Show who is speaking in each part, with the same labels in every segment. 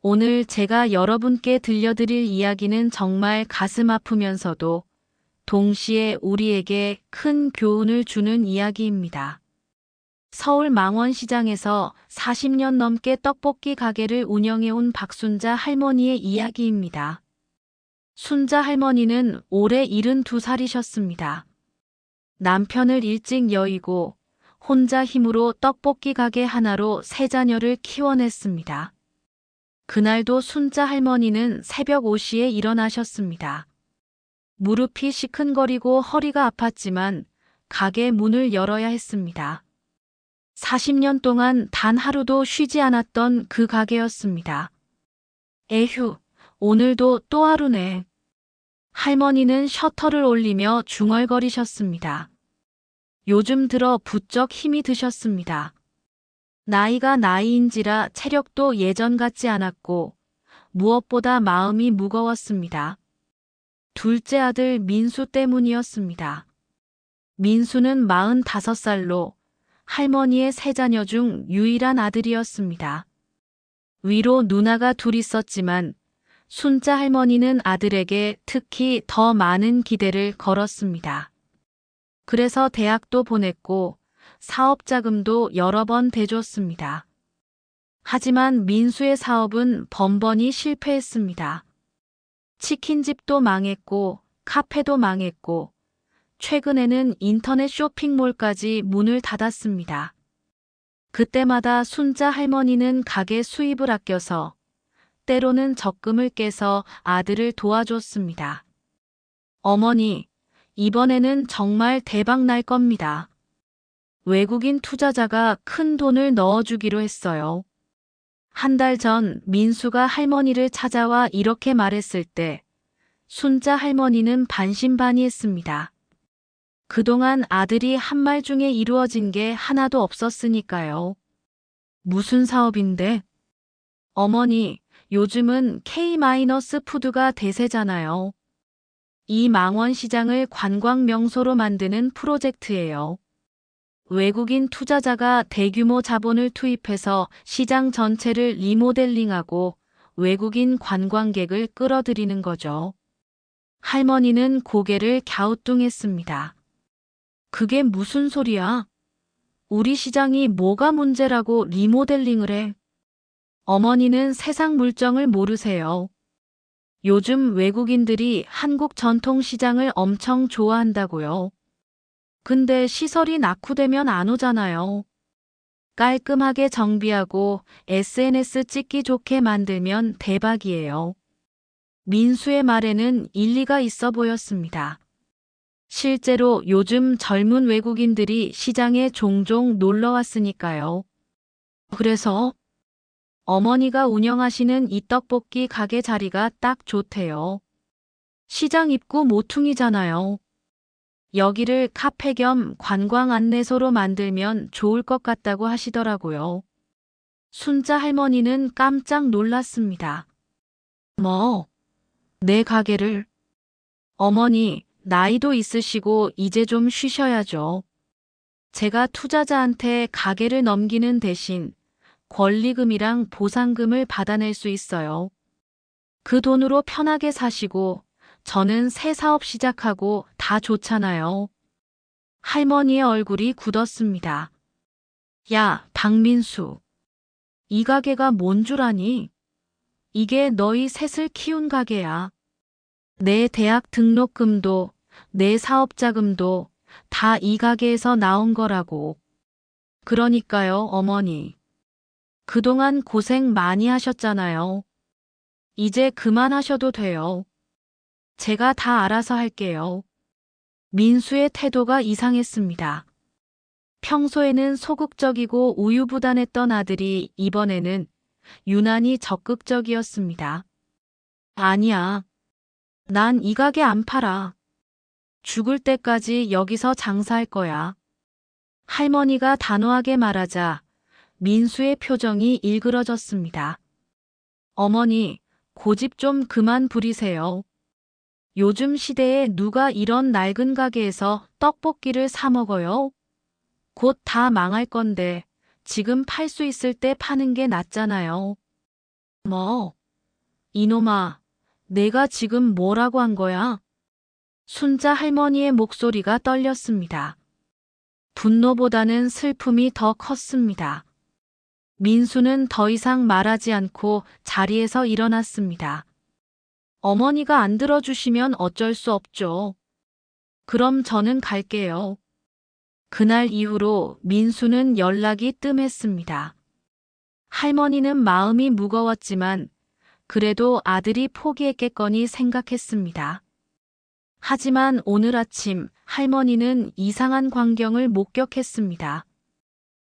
Speaker 1: 오늘 제가 여러분께 들려드릴 이야기는 정말 가슴 아프면서도 동시에 우리에게 큰 교훈을 주는 이야기입니다. 서울 망원시장에서 40년 넘게 떡볶이 가게를 운영해온 박순자 할머니의 이야기입니다. 순자 할머니는 올해 72살이셨습니다. 남편을 일찍 여의고 혼자 힘으로 떡볶이 가게 하나로 세 자녀를 키워냈습니다. 그날도 순자 할머니는 새벽 5시에 일어나셨습니다. 무릎이 시큰거리고 허리가 아팠지만 가게 문을 열어야 했습니다. 40년 동안 단 하루도 쉬지 않았던 그 가게였습니다. 에휴, 오늘도 또 하루네. 할머니는 셔터를 올리며 중얼거리셨습니다. 요즘 들어 부쩍 힘이 드셨습니다. 나이가 나이인지라 체력도 예전 같지 않았고 무엇보다 마음이 무거웠습니다. 둘째 아들 민수 때문이었습니다. 민수는 45살로 할머니의 세 자녀 중 유일한 아들이었습니다. 위로 누나가 둘 있었지만 순자 할머니는 아들에게 특히 더 많은 기대를 걸었습니다. 그래서 대학도 보냈고 사업 자금도 여러 번 대줬습니다. 하지만 민수의 사업은 번번이 실패했습니다. 치킨집도 망했고 카페도 망했고 최근에는 인터넷 쇼핑몰까지 문을 닫았습니다. 그때마다 순자 할머니는 가게 수입을 아껴서 때로는 적금을 깨서 아들을 도와줬습니다. 어머니, 이번에는 정말 대박 날 겁니다. 외국인 투자자가 큰 돈을 넣어주기로 했어요. 한 달 전 민수가 할머니를 찾아와 이렇게 말했을 때 순자 할머니는 반신반의했습니다. 그동안 아들이 한 말 중에 이루어진 게 하나도 없었으니까요. 무슨 사업인데? 어머니, 요즘은 K-푸드가 대세잖아요. 이 망원시장을 관광 명소로 만드는 프로젝트예요. 외국인 투자자가 대규모 자본을 투입해서 시장 전체를 리모델링하고 외국인 관광객을 끌어들이는 거죠. 할머니는 고개를 갸우뚱했습니다. 그게 무슨 소리야? 우리 시장이 뭐가 문제라고 리모델링을 해? 어머니는 세상 물정을 모르세요. 요즘 외국인들이 한국 전통시장을 엄청 좋아한다고요. 근데 시설이 낙후되면 안 오잖아요. 깔끔하게 정비하고 SNS 찍기 좋게 만들면 대박이에요. 민수의 말에는 일리가 있어 보였습니다. 실제로 요즘 젊은 외국인들이 시장에 종종 놀러 왔으니까요. 그래서 어머니가 운영하시는 이 떡볶이 가게 자리가 딱 좋대요. 시장 입구 모퉁이잖아요. 여기를 카페 겸 관광 안내소로 만들면 좋을 것 같다고 하시더라고요. 순자 할머니는 깜짝 놀랐습니다. 뭐? 내 가게를? 어머니, 나이도 있으시고 이제 좀 쉬셔야죠. 제가 투자자한테 가게를 넘기는 대신 권리금이랑 보상금을 받아낼 수 있어요. 그 돈으로 편하게 사시고 저는 새 사업 시작하고 다 좋잖아요. 할머니의 얼굴이 굳었습니다. 야, 박민수. 이 가게가 뭔 줄 아니? 이게 너희 셋을 키운 가게야. 내 대학 등록금도 내 사업 자금도 다 이 가게에서 나온 거라고. 그러니까요, 어머니. 그동안 고생 많이 하셨잖아요. 이제 그만하셔도 돼요. 제가 다 알아서 할게요. 민수의 태도가 이상했습니다. 평소에는 소극적이고 우유부단했던 아들이 이번에는 유난히 적극적이었습니다. 아니야. 난 이 가게 안 팔아. 죽을 때까지 여기서 장사할 거야. 할머니가 단호하게 말하자 민수의 표정이 일그러졌습니다. 어머니, 고집 좀 그만 부리세요. 요즘 시대에 누가 이런 낡은 가게에서 떡볶이를 사 먹어요? 곧 다 망할 건데 지금 팔 수 있을 때 파는 게 낫잖아요. 뭐? 이놈아, 내가 지금 뭐라고 한 거야? 순자 할머니의 목소리가 떨렸습니다. 분노보다는 슬픔이 더 컸습니다. 민수는 더 이상 말하지 않고 자리에서 일어났습니다. 어머니가 안 들어주시면 어쩔 수 없죠. 그럼 저는 갈게요. 그날 이후로 민수는 연락이 뜸했습니다. 할머니는 마음이 무거웠지만 그래도 아들이 포기했겠거니 생각했습니다. 하지만 오늘 아침 할머니는 이상한 광경을 목격했습니다.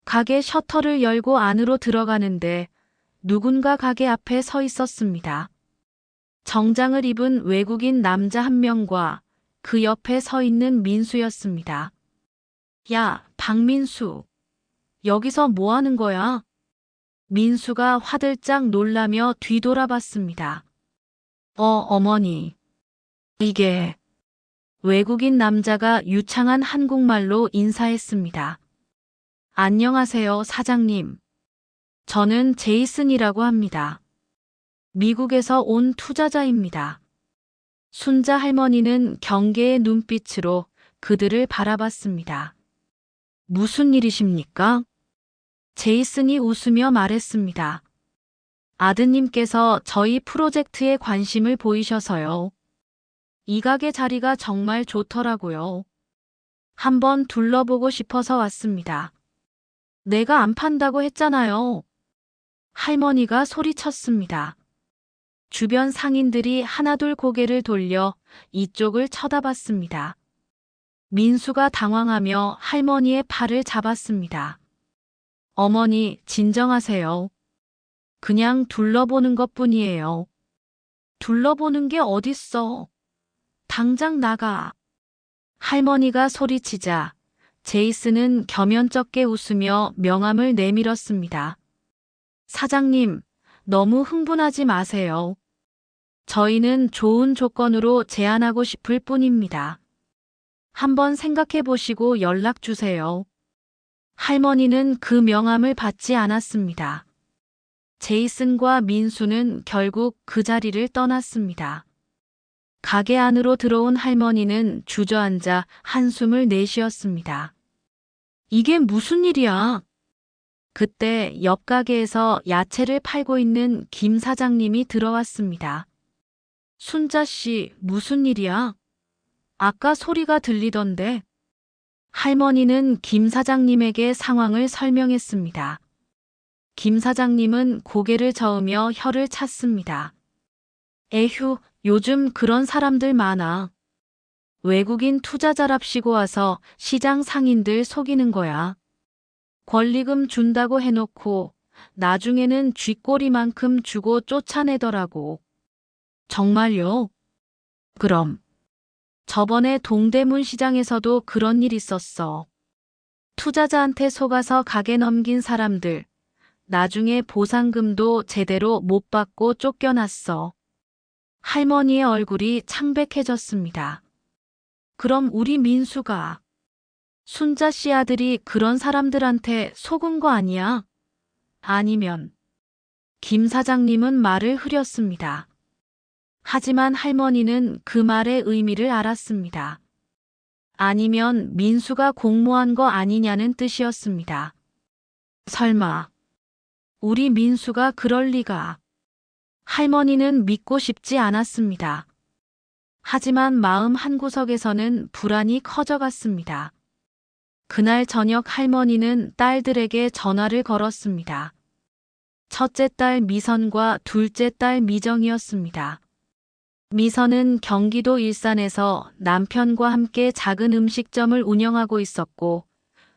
Speaker 1: 가게 셔터를 열고 안으로 들어가는데 누군가 가게 앞에 서 있었습니다. 정장을 입은 외국인 남자 한 명과 그 옆에 서 있는 민수였습니다. 야, 박민수. 여기서 뭐 하는 거야? 민수가 화들짝 놀라며 뒤돌아봤습니다. 어머니. 이게... 외국인 남자가 유창한 한국말로 인사했습니다. 안녕하세요, 사장님. 저는 제이슨이라고 합니다. 미국에서 온 투자자입니다. 순자 할머니는 경계의 눈빛으로 그들을 바라봤습니다. 무슨 일이십니까? 제이슨이 웃으며 말했습니다. 아드님께서 저희 프로젝트에 관심을 보이셔서요. 이 가게 자리가 정말 좋더라고요. 한번 둘러보고 싶어서 왔습니다. 내가 안 판다고 했잖아요. 할머니가 소리쳤습니다. 주변 상인들이 하나둘 고개를 돌려 이쪽을 쳐다봤습니다. 민수가 당황하며 할머니의 팔을 잡았습니다. 어머니, 진정하세요. 그냥 둘러보는 것뿐이에요. 둘러보는 게 어딨어. 당장 나가. 할머니가 소리치자 제이슨은 겸연쩍게 웃으며 명함을 내밀었습니다. 사장님, 너무 흥분하지 마세요. 저희는 좋은 조건으로 제안하고 싶을 뿐입니다. 한번 생각해 보시고 연락 주세요. 할머니는 그 명함을 받지 않았습니다. 제이슨과 민수는 결국 그 자리를 떠났습니다. 가게 안으로 들어온 할머니는 주저앉아 한숨을 내쉬었습니다. 이게 무슨 일이야? 그때 옆 가게에서 야채를 팔고 있는 김 사장님이 들어왔습니다. 순자 씨, 무슨 일이야? 아까 소리가 들리던데. 할머니는 김 사장님에게 상황을 설명했습니다. 김 사장님은 고개를 저으며 혀를 찼습니다. 에휴, 요즘 그런 사람들 많아. 외국인 투자자랍시고 와서 시장 상인들 속이는 거야. 권리금 준다고 해놓고 나중에는 쥐꼬리만큼 주고 쫓아내더라고. 정말요? 그럼. 저번에 동대문 시장에서도 그런 일 있었어. 투자자한테 속아서 가게 넘긴 사람들, 나중에 보상금도 제대로 못 받고 쫓겨났어. 할머니의 얼굴이 창백해졌습니다. 그럼 우리 민수가 순자 씨 아들이 그런 사람들한테 속은 거 아니야? 아니면 김 사장님은 말을 흐렸습니다. 하지만 할머니는 그 말의 의미를 알았습니다. 아니면 민수가 공모한 거 아니냐는 뜻이었습니다. 설마 우리 민수가 그럴 리가. 할머니는 믿고 싶지 않았습니다. 하지만 마음 한구석에서는 불안이 커져갔습니다. 그날 저녁 할머니는 딸들에게 전화를 걸었습니다. 첫째 딸 미선과 둘째 딸 미정이었습니다. 미선은 경기도 일산에서 남편과 함께 작은 음식점을 운영하고 있었고,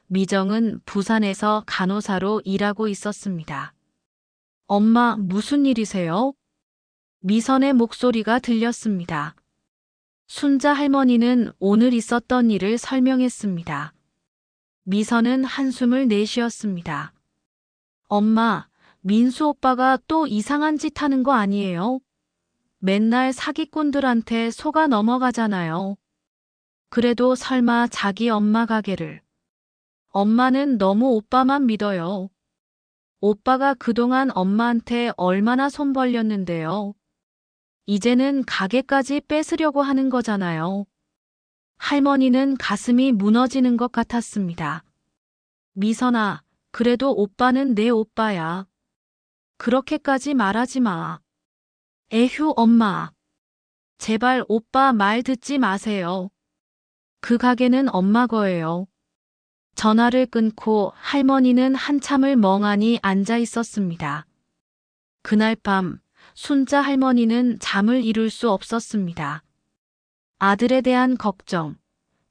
Speaker 1: 미정은 부산에서 간호사로 일하고 있었습니다. 엄마, 무슨 일이세요? 미선의 목소리가 들렸습니다. 순자 할머니는 오늘 있었던 일을 설명했습니다. 미선은 한숨을 내쉬었습니다. 엄마, 민수 오빠가 또 이상한 짓 하는 거 아니에요? 맨날 사기꾼들한테 속아 넘어가잖아요. 그래도 설마 자기 엄마 가게를. 엄마는 너무 오빠만 믿어요. 오빠가 그동안 엄마한테 얼마나 손 벌렸는데요. 이제는 가게까지 뺏으려고 하는 거잖아요. 할머니는 가슴이 무너지는 것 같았습니다. 미선아, 그래도 오빠는 내 오빠야. 그렇게까지 말하지 마. 에휴, 엄마. 제발 오빠 말 듣지 마세요. 그 가게는 엄마 거예요. 전화를 끊고 할머니는 한참을 멍하니 앉아 있었습니다. 그날 밤, 순자 할머니는 잠을 이룰 수 없었습니다. 아들에 대한 걱정,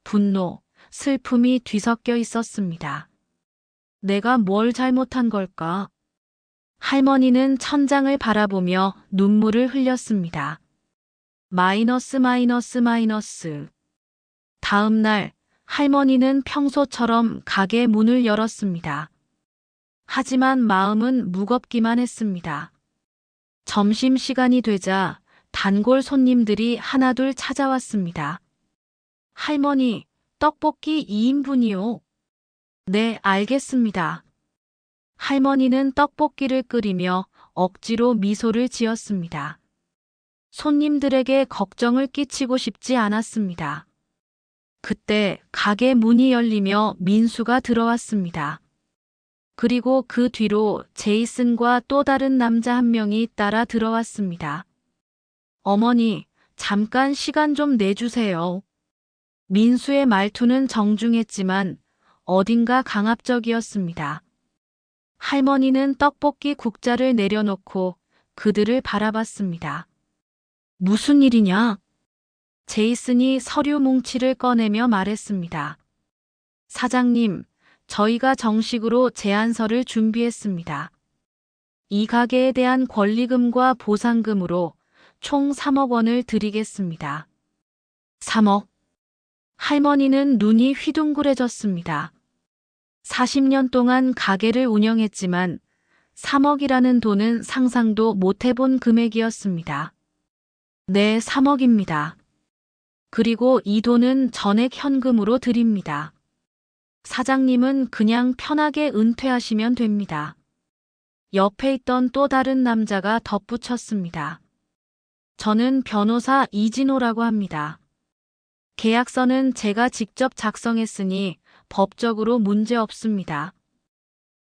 Speaker 1: 분노, 슬픔이 뒤섞여 있었습니다. 내가 뭘 잘못한 걸까? 할머니는 천장을 바라보며 눈물을 흘렸습니다. 마이너스 마이너스 마이너스. 다음 날 할머니는 평소처럼 가게 문을 열었습니다. 하지만 마음은 무겁기만 했습니다. 점심시간이 되자 단골 손님들이 하나둘 찾아왔습니다. 할머니, 떡볶이 2인분이요. 네, 알겠습니다. 할머니는 떡볶이를 끓이며 억지로 미소를 지었습니다. 손님들에게 걱정을 끼치고 싶지 않았습니다. 그때 가게 문이 열리며 민수가 들어왔습니다. 그리고 그 뒤로 제이슨과 또 다른 남자 한 명이 따라 들어왔습니다. 어머니, 잠깐 시간 좀 내주세요. 민수의 말투는 정중했지만 어딘가 강압적이었습니다. 할머니는 떡볶이 국자를 내려놓고 그들을 바라봤습니다. 무슨 일이냐? 제이슨이 서류 뭉치를 꺼내며 말했습니다. 사장님, 저희가 정식으로 제안서를 준비했습니다. 이 가게에 대한 권리금과 보상금으로 총 3억 원을 드리겠습니다. 3억. 할머니는 눈이 휘둥그레졌습니다. 40년 동안 가게를 운영했지만 3억이라는 돈은 상상도 못 해본 금액이었습니다. 네, 3억입니다. 그리고 이 돈은 전액 현금으로 드립니다. 사장님은 그냥 편하게 은퇴하시면 됩니다. 옆에 있던 또 다른 남자가 덧붙였습니다. 저는 변호사 이진호라고 합니다. 계약서는 제가 직접 작성했으니 법적으로 문제 없습니다.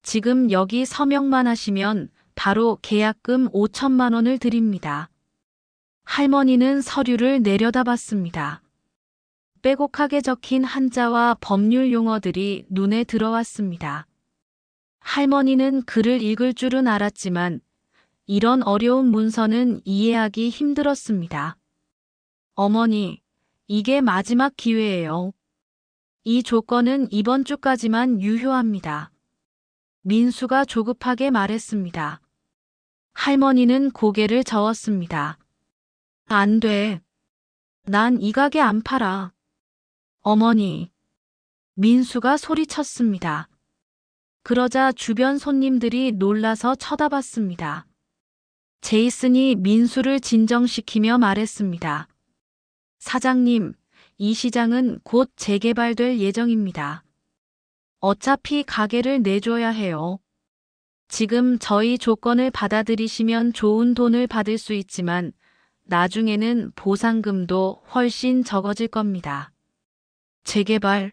Speaker 1: 지금 여기 서명만 하시면 바로 계약금 5천만 원을 드립니다. 할머니는 서류를 내려다봤습니다. 빼곡하게 적힌 한자와 법률 용어들이 눈에 들어왔습니다. 할머니는 글을 읽을 줄은 알았지만 이런 어려운 문서는 이해하기 힘들었습니다. 어머니, 이게 마지막 기회예요. 이 조건은 이번 주까지만 유효합니다. 민수가 조급하게 말했습니다. 할머니는 고개를 저었습니다. 안 돼. 난 이 가게 안 팔아. 어머니. 민수가 소리쳤습니다. 그러자 주변 손님들이 놀라서 쳐다봤습니다. 제이슨이 민수를 진정시키며 말했습니다. 사장님, 이 시장은 곧 재개발될 예정입니다. 어차피 가게를 내줘야 해요. 지금 저희 조건을 받아들이시면 좋은 돈을 받을 수 있지만 나중에는 보상금도 훨씬 적어질 겁니다. 재개발?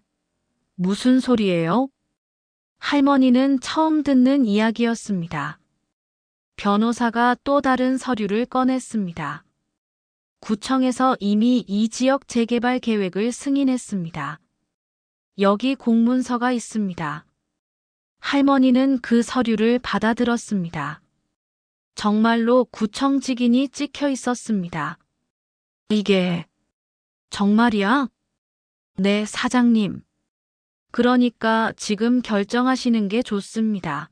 Speaker 1: 무슨 소리예요? 할머니는 처음 듣는 이야기였습니다. 변호사가 또 다른 서류를 꺼냈습니다. 구청에서 이미 이 지역 재개발 계획을 승인했습니다. 여기 공문서가 있습니다. 할머니는 그 서류를 받아들었습니다. 정말로 구청 직인이 찍혀 있었습니다. 이게 정말이야? 네, 사장님. 그러니까 지금 결정하시는 게 좋습니다.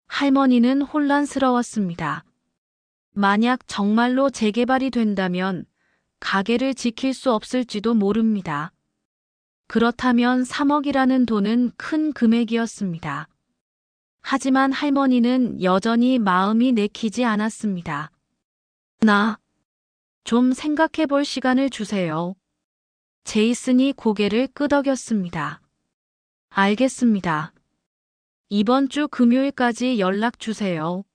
Speaker 1: 할머니는 혼란스러웠습니다. 만약 정말로 재개발이 된다면 가게를 지킬 수 없을지도 모릅니다. 그렇다면 3억이라는 돈은 큰 금액이었습니다. 하지만 할머니는 여전히 마음이 내키지 않았습니다. 좀 생각해 볼 시간을 주세요. 제이슨이 고개를 끄덕였습니다. 알겠습니다. 이번 주 금요일까지 연락 주세요.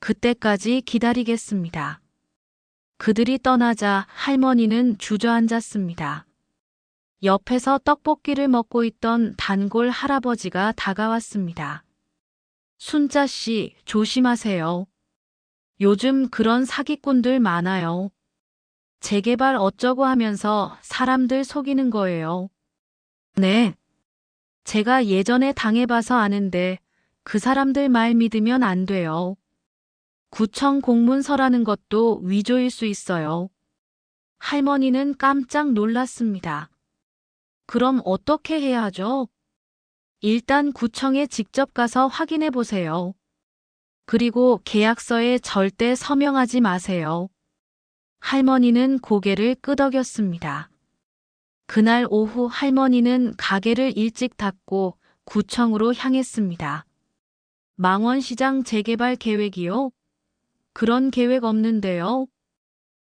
Speaker 1: 그때까지 기다리겠습니다. 그들이 떠나자 할머니는 주저앉았습니다. 옆에서 떡볶이를 먹고 있던 단골 할아버지가 다가왔습니다. 순자 씨, 조심하세요. 요즘 그런 사기꾼들 많아요. 재개발 어쩌고 하면서 사람들 속이는 거예요. 네. 제가 예전에 당해봐서 아는데 그 사람들 말 믿으면 안 돼요. 구청 공문서라는 것도 위조일 수 있어요. 할머니는 깜짝 놀랐습니다. 그럼 어떻게 해야 하죠? 일단 구청에 직접 가서 확인해 보세요. 그리고 계약서에 절대 서명하지 마세요. 할머니는 고개를 끄덕였습니다. 그날 오후 할머니는 가게를 일찍 닫고 구청으로 향했습니다. 망원시장 재개발 계획이요? 그런 계획 없는데요.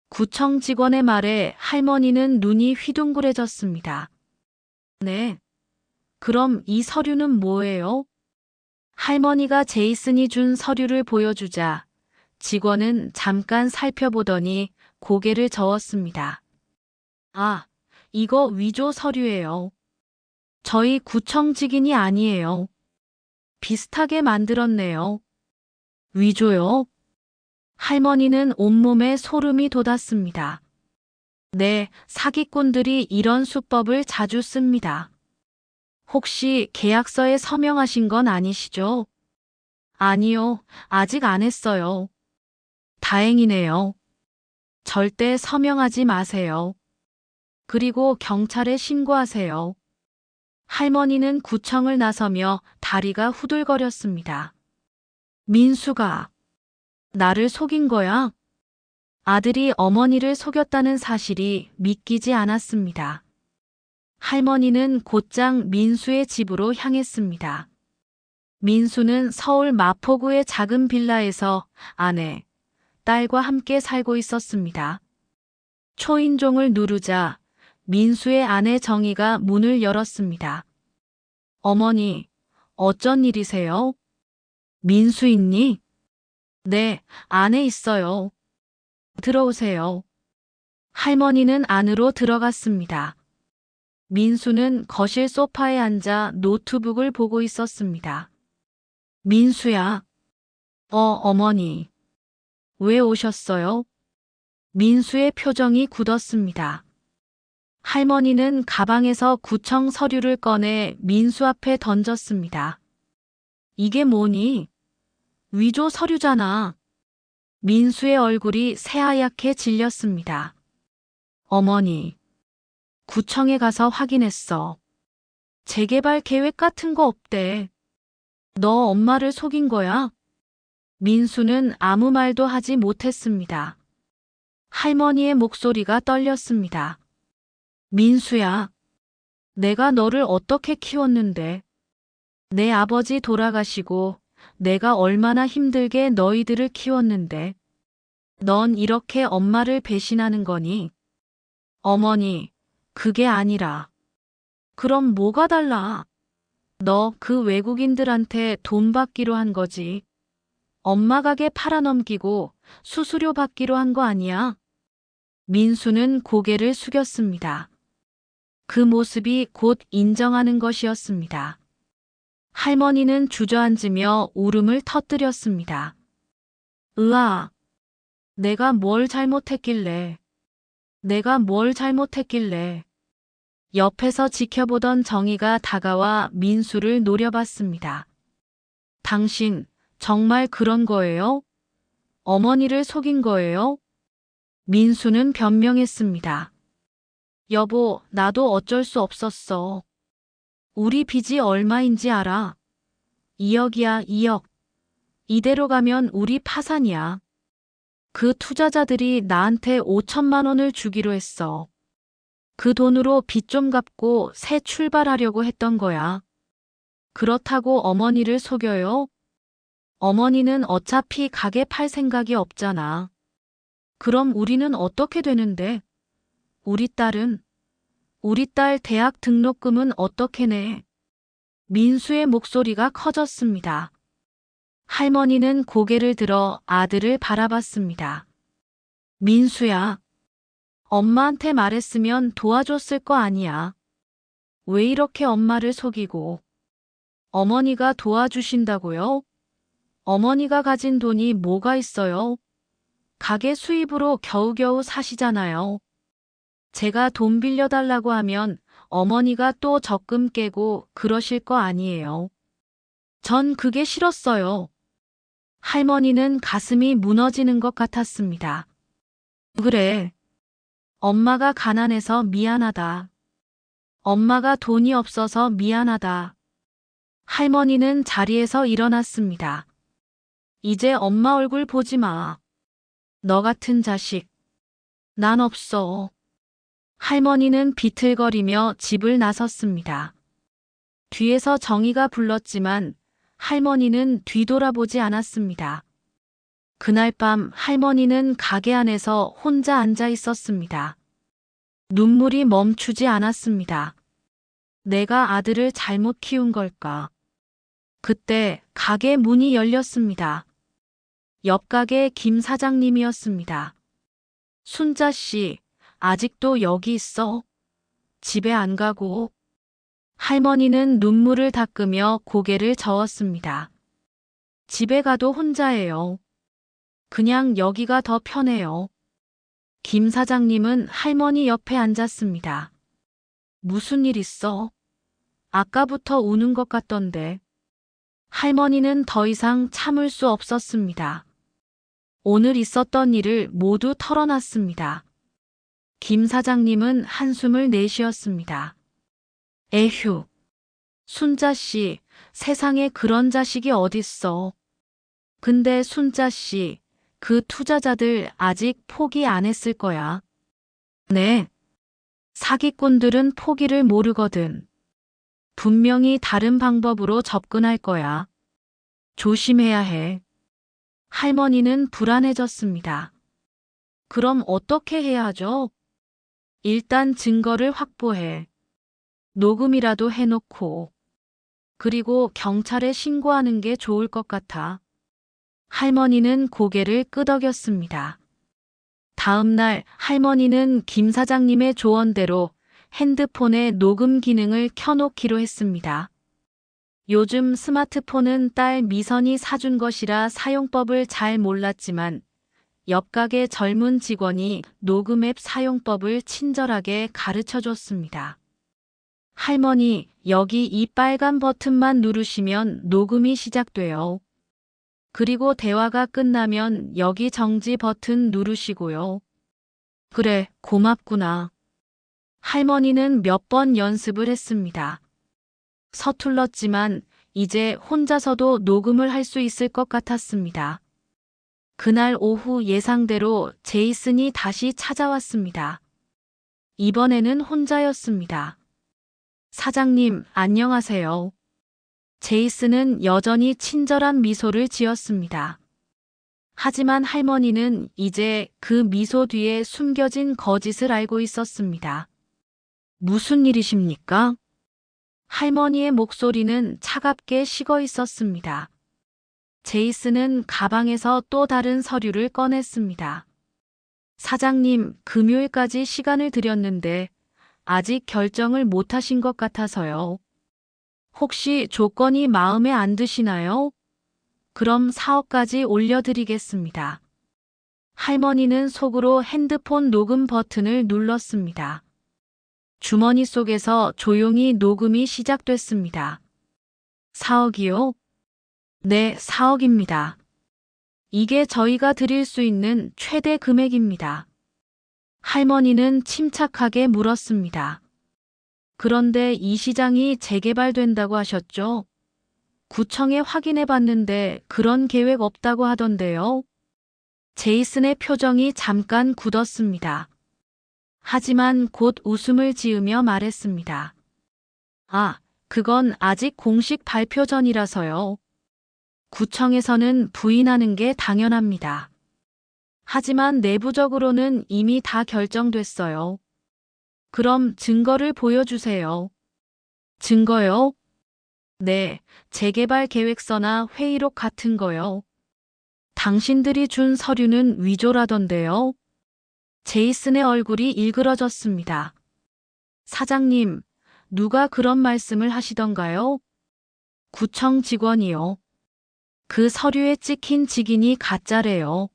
Speaker 1: 구청 직원의 말에 할머니는 눈이 휘둥그레졌습니다. 네. 그럼 이 서류는 뭐예요? 할머니가 제이슨이 준 서류를 보여주자 직원은 잠깐 살펴보더니 고개를 저었습니다. 아, 이거 위조 서류예요. 저희 구청 직인이 아니에요. 비슷하게 만들었네요. 위조요? 할머니는 온몸에 소름이 돋았습니다. 네, 사기꾼들이 이런 수법을 자주 씁니다. 혹시 계약서에 서명하신 건 아니시죠? 아니요, 아직 안 했어요. 다행이네요. 절대 서명하지 마세요. 그리고 경찰에 신고하세요. 할머니는 구청을 나서며 다리가 후들거렸습니다. 민수가 나를 속인 거야? 아들이 어머니를 속였다는 사실이 믿기지 않았습니다. 할머니는 곧장 민수의 집으로 향했습니다. 민수는 서울 마포구의 작은 빌라에서 아내, 딸과 함께 살고 있었습니다. 초인종을 누르자 민수의 아내 정희가 문을 열었습니다. 어머니, 어쩐 일이세요? 민수 있니? 네, 안에 있어요. 들어오세요. 할머니는 안으로 들어갔습니다. 민수는 거실 소파에 앉아 노트북을 보고 있었습니다. 민수야. 어머니. 왜 오셨어요? 민수의 표정이 굳었습니다. 할머니는 가방에서 구청 서류를 꺼내 민수 앞에 던졌습니다. 이게 뭐니? 위조 서류잖아. 민수의 얼굴이 새하얗게 질렸습니다. 어머니, 구청에 가서 확인했어. 재개발 계획 같은 거 없대. 너 엄마를 속인 거야? 민수는 아무 말도 하지 못했습니다. 할머니의 목소리가 떨렸습니다. 민수야, 내가 너를 어떻게 키웠는데? 내 아버지 돌아가시고 내가 얼마나 힘들게 너희들을 키웠는데. 넌 이렇게 엄마를 배신하는 거니? 어머니, 그게 아니라. 그럼 뭐가 달라? 너 그 외국인들한테 돈 받기로 한 거지. 엄마 가게 팔아넘기고 수수료 받기로 한 거 아니야? 민수는 고개를 숙였습니다. 그 모습이 곧 인정하는 것이었습니다. 할머니는 주저앉으며 울음을 터뜨렸습니다. 으아, 내가 뭘 잘못했길래. 내가 뭘 잘못했길래. 옆에서 지켜보던 정희가 다가와 민수를 노려봤습니다. 당신, 정말 그런 거예요? 어머니를 속인 거예요? 민수는 변명했습니다. 여보, 나도 어쩔 수 없었어. 우리 빚이 얼마인지 알아? 2억이야, 2억. 이대로 가면 우리 파산이야. 그 투자자들이 나한테 5천만 원을 주기로 했어. 그 돈으로 빚 좀 갚고 새 출발하려고 했던 거야. 그렇다고 어머니를 속여요? 어머니는 어차피 가게 팔 생각이 없잖아. 그럼 우리는 어떻게 되는데? 우리 딸 대학 등록금은 어떻게 내? 민수의 목소리가 커졌습니다. 할머니는 고개를 들어 아들을 바라봤습니다. 민수야, 엄마한테 말했으면 도와줬을 거 아니야. 왜 이렇게 엄마를 속이고? 어머니가 도와주신다고요? 어머니가 가진 돈이 뭐가 있어요? 가게 수입으로 겨우겨우 사시잖아요. 제가 돈 빌려달라고 하면 어머니가 또 적금 깨고 그러실 거 아니에요. 전 그게 싫었어요. 할머니는 가슴이 무너지는 것 같았습니다. 그래. 엄마가 가난해서 미안하다. 엄마가 돈이 없어서 미안하다. 할머니는 자리에서 일어났습니다. 이제 엄마 얼굴 보지 마. 너 같은 자식. 난 없어. 할머니는 비틀거리며 집을 나섰습니다. 뒤에서 정희가 불렀지만 할머니는 뒤돌아보지 않았습니다. 그날 밤 할머니는 가게 안에서 혼자 앉아 있었습니다. 눈물이 멈추지 않았습니다. 내가 아들을 잘못 키운 걸까? 그때 가게 문이 열렸습니다. 옆 가게 김 사장님이었습니다. 순자 씨, 아직도 여기 있어? 집에 안 가고? 할머니는 눈물을 닦으며 고개를 저었습니다. 집에 가도 혼자예요. 그냥 여기가 더 편해요. 김 사장님은 할머니 옆에 앉았습니다. 무슨 일 있어? 아까부터 우는 것 같던데. 할머니는 더 이상 참을 수 없었습니다. 오늘 있었던 일을 모두 털어놨습니다. 김 사장님은 한숨을 내쉬었습니다. 에휴, 순자 씨, 세상에 그런 자식이 어딨어. 근데 순자 씨, 그 투자자들 아직 포기 안 했을 거야. 네. 사기꾼들은 포기를 모르거든. 분명히 다른 방법으로 접근할 거야. 조심해야 해. 할머니는 불안해졌습니다. 그럼 어떻게 해야 하죠? 일단 증거를 확보해. 녹음이라도 해놓고. 그리고 경찰에 신고하는 게 좋을 것 같아. 할머니는 고개를 끄덕였습니다. 다음 날 할머니는 김 사장님의 조언대로 핸드폰에 녹음 기능을 켜놓기로 했습니다. 요즘 스마트폰은 딸 미선이 사준 것이라 사용법을 잘 몰랐지만 옆 가게 젊은 직원이 녹음 앱 사용법을 친절하게 가르쳐 줬습니다. 할머니, 여기 이 빨간 버튼만 누르시면 녹음이 시작돼요. 그리고 대화가 끝나면 여기 정지 버튼 누르시고요. 그래, 고맙구나. 할머니는 몇 번 연습을 했습니다. 서툴렀지만 이제 혼자서도 녹음을 할 수 있을 것 같았습니다. 그날 오후 예상대로 제이슨이 다시 찾아왔습니다. 이번에는 혼자였습니다. 사장님, 안녕하세요. 제이슨은 여전히 친절한 미소를 지었습니다. 하지만 할머니는 이제 그 미소 뒤에 숨겨진 거짓을 알고 있었습니다. 무슨 일이십니까? 할머니의 목소리는 차갑게 식어 있었습니다. 제이슨은 가방에서 또 다른 서류를 꺼냈습니다. 사장님, 금요일까지 시간을 드렸는데 아직 결정을 못 하신 것 같아서요. 혹시 조건이 마음에 안 드시나요? 그럼 4억까지 올려드리겠습니다. 할머니는 속으로 핸드폰 녹음 버튼을 눌렀습니다. 주머니 속에서 조용히 녹음이 시작됐습니다. 4억이요? 네, 4억입니다. 이게 저희가 드릴 수 있는 최대 금액입니다. 할머니는 침착하게 물었습니다. 그런데 이 시장이 재개발된다고 하셨죠? 구청에 확인해 봤는데 그런 계획 없다고 하던데요. 제이슨의 표정이 잠깐 굳었습니다. 하지만 곧 웃음을 지으며 말했습니다. 아, 그건 아직 공식 발표 전이라서요. 구청에서는 부인하는 게 당연합니다. 하지만 내부적으로는 이미 다 결정됐어요. 그럼 증거를 보여주세요. 증거요? 네, 재개발 계획서나 회의록 같은 거요. 당신들이 준 서류는 위조라던데요. 제이슨의 얼굴이 일그러졌습니다. 사장님, 누가 그런 말씀을 하시던가요? 구청 직원이요. 그 서류에 찍힌 직인이 가짜래요.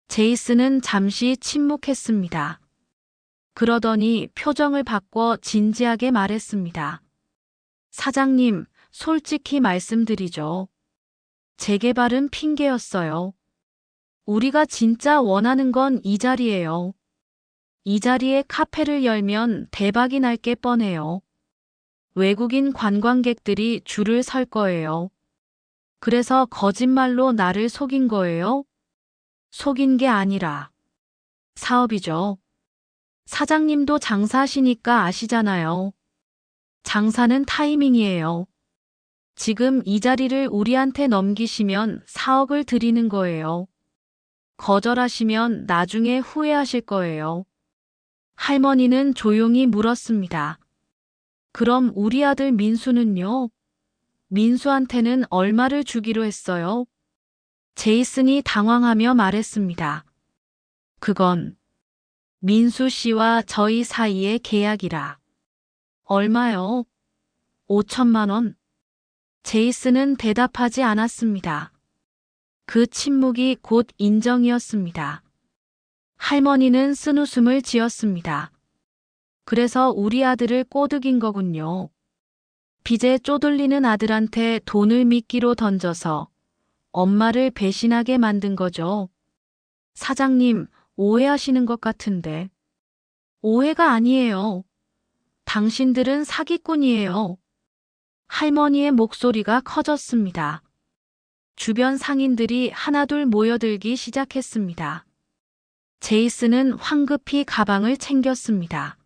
Speaker 1: 제이슨은 잠시 침묵했습니다. 그러더니 표정을 바꿔 진지하게 말했습니다. 사장님, 솔직히 말씀드리죠. 재개발은 핑계였어요. 우리가 진짜 원하는 건 이 자리예요. 이 자리에 카페를 열면 대박이 날 게 뻔해요. 외국인 관광객들이 줄을 설 거예요. 그래서 거짓말로 나를 속인 거예요? 속인 게 아니라 사업이죠. 사장님도 장사하시니까 아시잖아요. 장사는 타이밍이에요. 지금 이 자리를 우리한테 넘기시면 4억을 드리는 거예요. 거절하시면 나중에 후회하실 거예요. 할머니는 조용히 물었습니다. 그럼 우리 아들 민수는요? 민수한테는 얼마를 주기로 했어요? 제이슨이 당황하며 말했습니다. 그건 민수 씨와 저희 사이의 계약이라. 얼마요? 5천만 원. 제이슨은 대답하지 않았습니다. 그 침묵이 곧 인정이었습니다. 할머니는 쓴웃음을 지었습니다. 그래서 우리 아들을 꼬드긴 거군요. 빚에 쪼들리는 아들한테 돈을 미끼로 던져서 엄마를 배신하게 만든 거죠. 사장님, 오해하시는 것 같은데. 오해가 아니에요. 당신들은 사기꾼이에요. 할머니의 목소리가 커졌습니다. 주변 상인들이 하나둘 모여들기 시작했습니다. 제이슨은 황급히 가방을 챙겼습니다.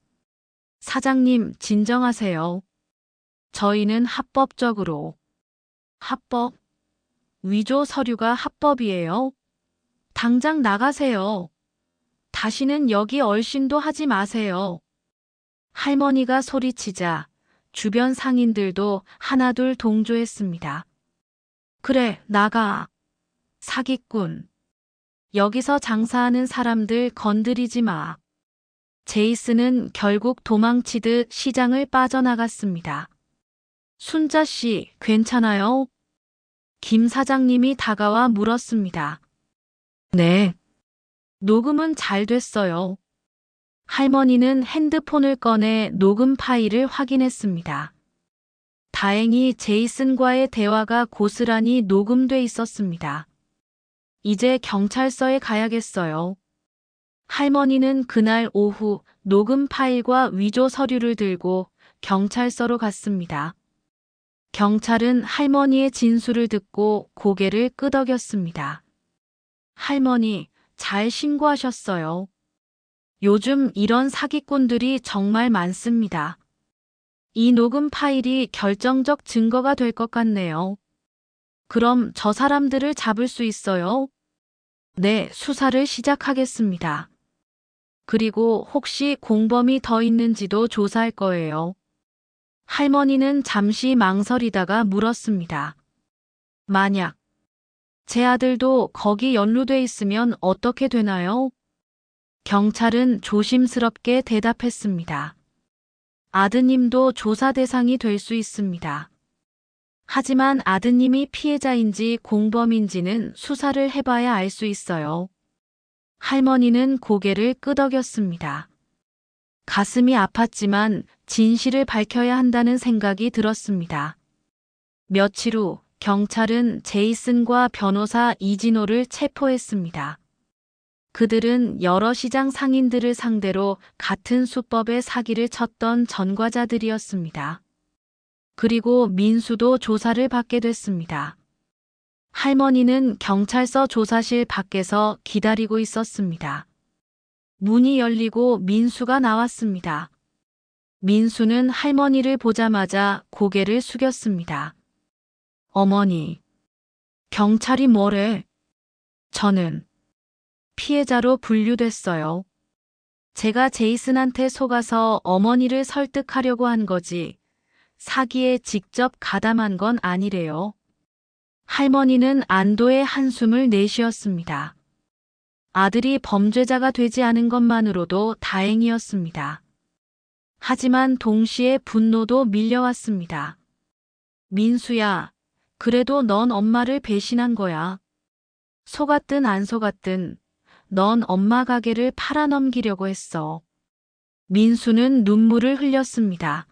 Speaker 1: 사장님, 진정하세요. 저희는 합법적으로. 합법? 위조 서류가 합법이에요? 당장 나가세요. 다시는 여기 얼씬도 하지 마세요. 할머니가 소리치자 주변 상인들도 하나둘 동조했습니다. 그래, 나가. 사기꾼. 여기서 장사하는 사람들 건드리지 마. 제이슨은 결국 도망치듯 시장을 빠져나갔습니다. 순자 씨, 괜찮아요? 김 사장님이 다가와 물었습니다. 네. 녹음은 잘 됐어요. 할머니는 핸드폰을 꺼내 녹음 파일을 확인했습니다. 다행히 제이슨과의 대화가 고스란히 녹음돼 있었습니다. 이제 경찰서에 가야겠어요. 할머니는 그날 오후 녹음 파일과 위조 서류를 들고 경찰서로 갔습니다. 경찰은 할머니의 진술을 듣고 고개를 끄덕였습니다. 할머니, 잘 신고하셨어요. 요즘 이런 사기꾼들이 정말 많습니다. 이 녹음 파일이 결정적 증거가 될 것 같네요. 그럼 저 사람들을 잡을 수 있어요? 네, 수사를 시작하겠습니다. 그리고 혹시 공범이 더 있는지도 조사할 거예요. 할머니는 잠시 망설이다가 물었습니다. 만약 제 아들도 거기 연루돼 있으면 어떻게 되나요? 경찰은 조심스럽게 대답했습니다. 아드님도 조사 대상이 될 수 있습니다. 하지만 아드님이 피해자인지 공범인지는 수사를 해봐야 알 수 있어요. 할머니는 고개를 끄덕였습니다. 가슴이 아팠지만 진실을 밝혀야 한다는 생각이 들었습니다. 며칠 후 경찰은 제이슨과 변호사 이진호를 체포했습니다. 그들은 여러 시장 상인들을 상대로 같은 수법의 사기를 쳤던 전과자들이었습니다. 그리고 민수도 조사를 받게 됐습니다. 할머니는 경찰서 조사실 밖에서 기다리고 있었습니다. 문이 열리고 민수가 나왔습니다. 민수는 할머니를 보자마자 고개를 숙였습니다. 어머니, 경찰이 뭐래? 저는 피해자로 분류됐어요. 제가 제이슨한테 속아서 어머니를 설득하려고 한 거지. 사기에 직접 가담한 건 아니래요. 할머니는 안도의 한숨을 내쉬었습니다. 아들이 범죄자가 되지 않은 것만으로도 다행이었습니다. 하지만 동시에 분노도 밀려왔습니다. 민수야, 그래도 넌 엄마를 배신한 거야. 속았든 안 속았든 넌 엄마 가게를 팔아넘기려고 했어. 민수는 눈물을 흘렸습니다.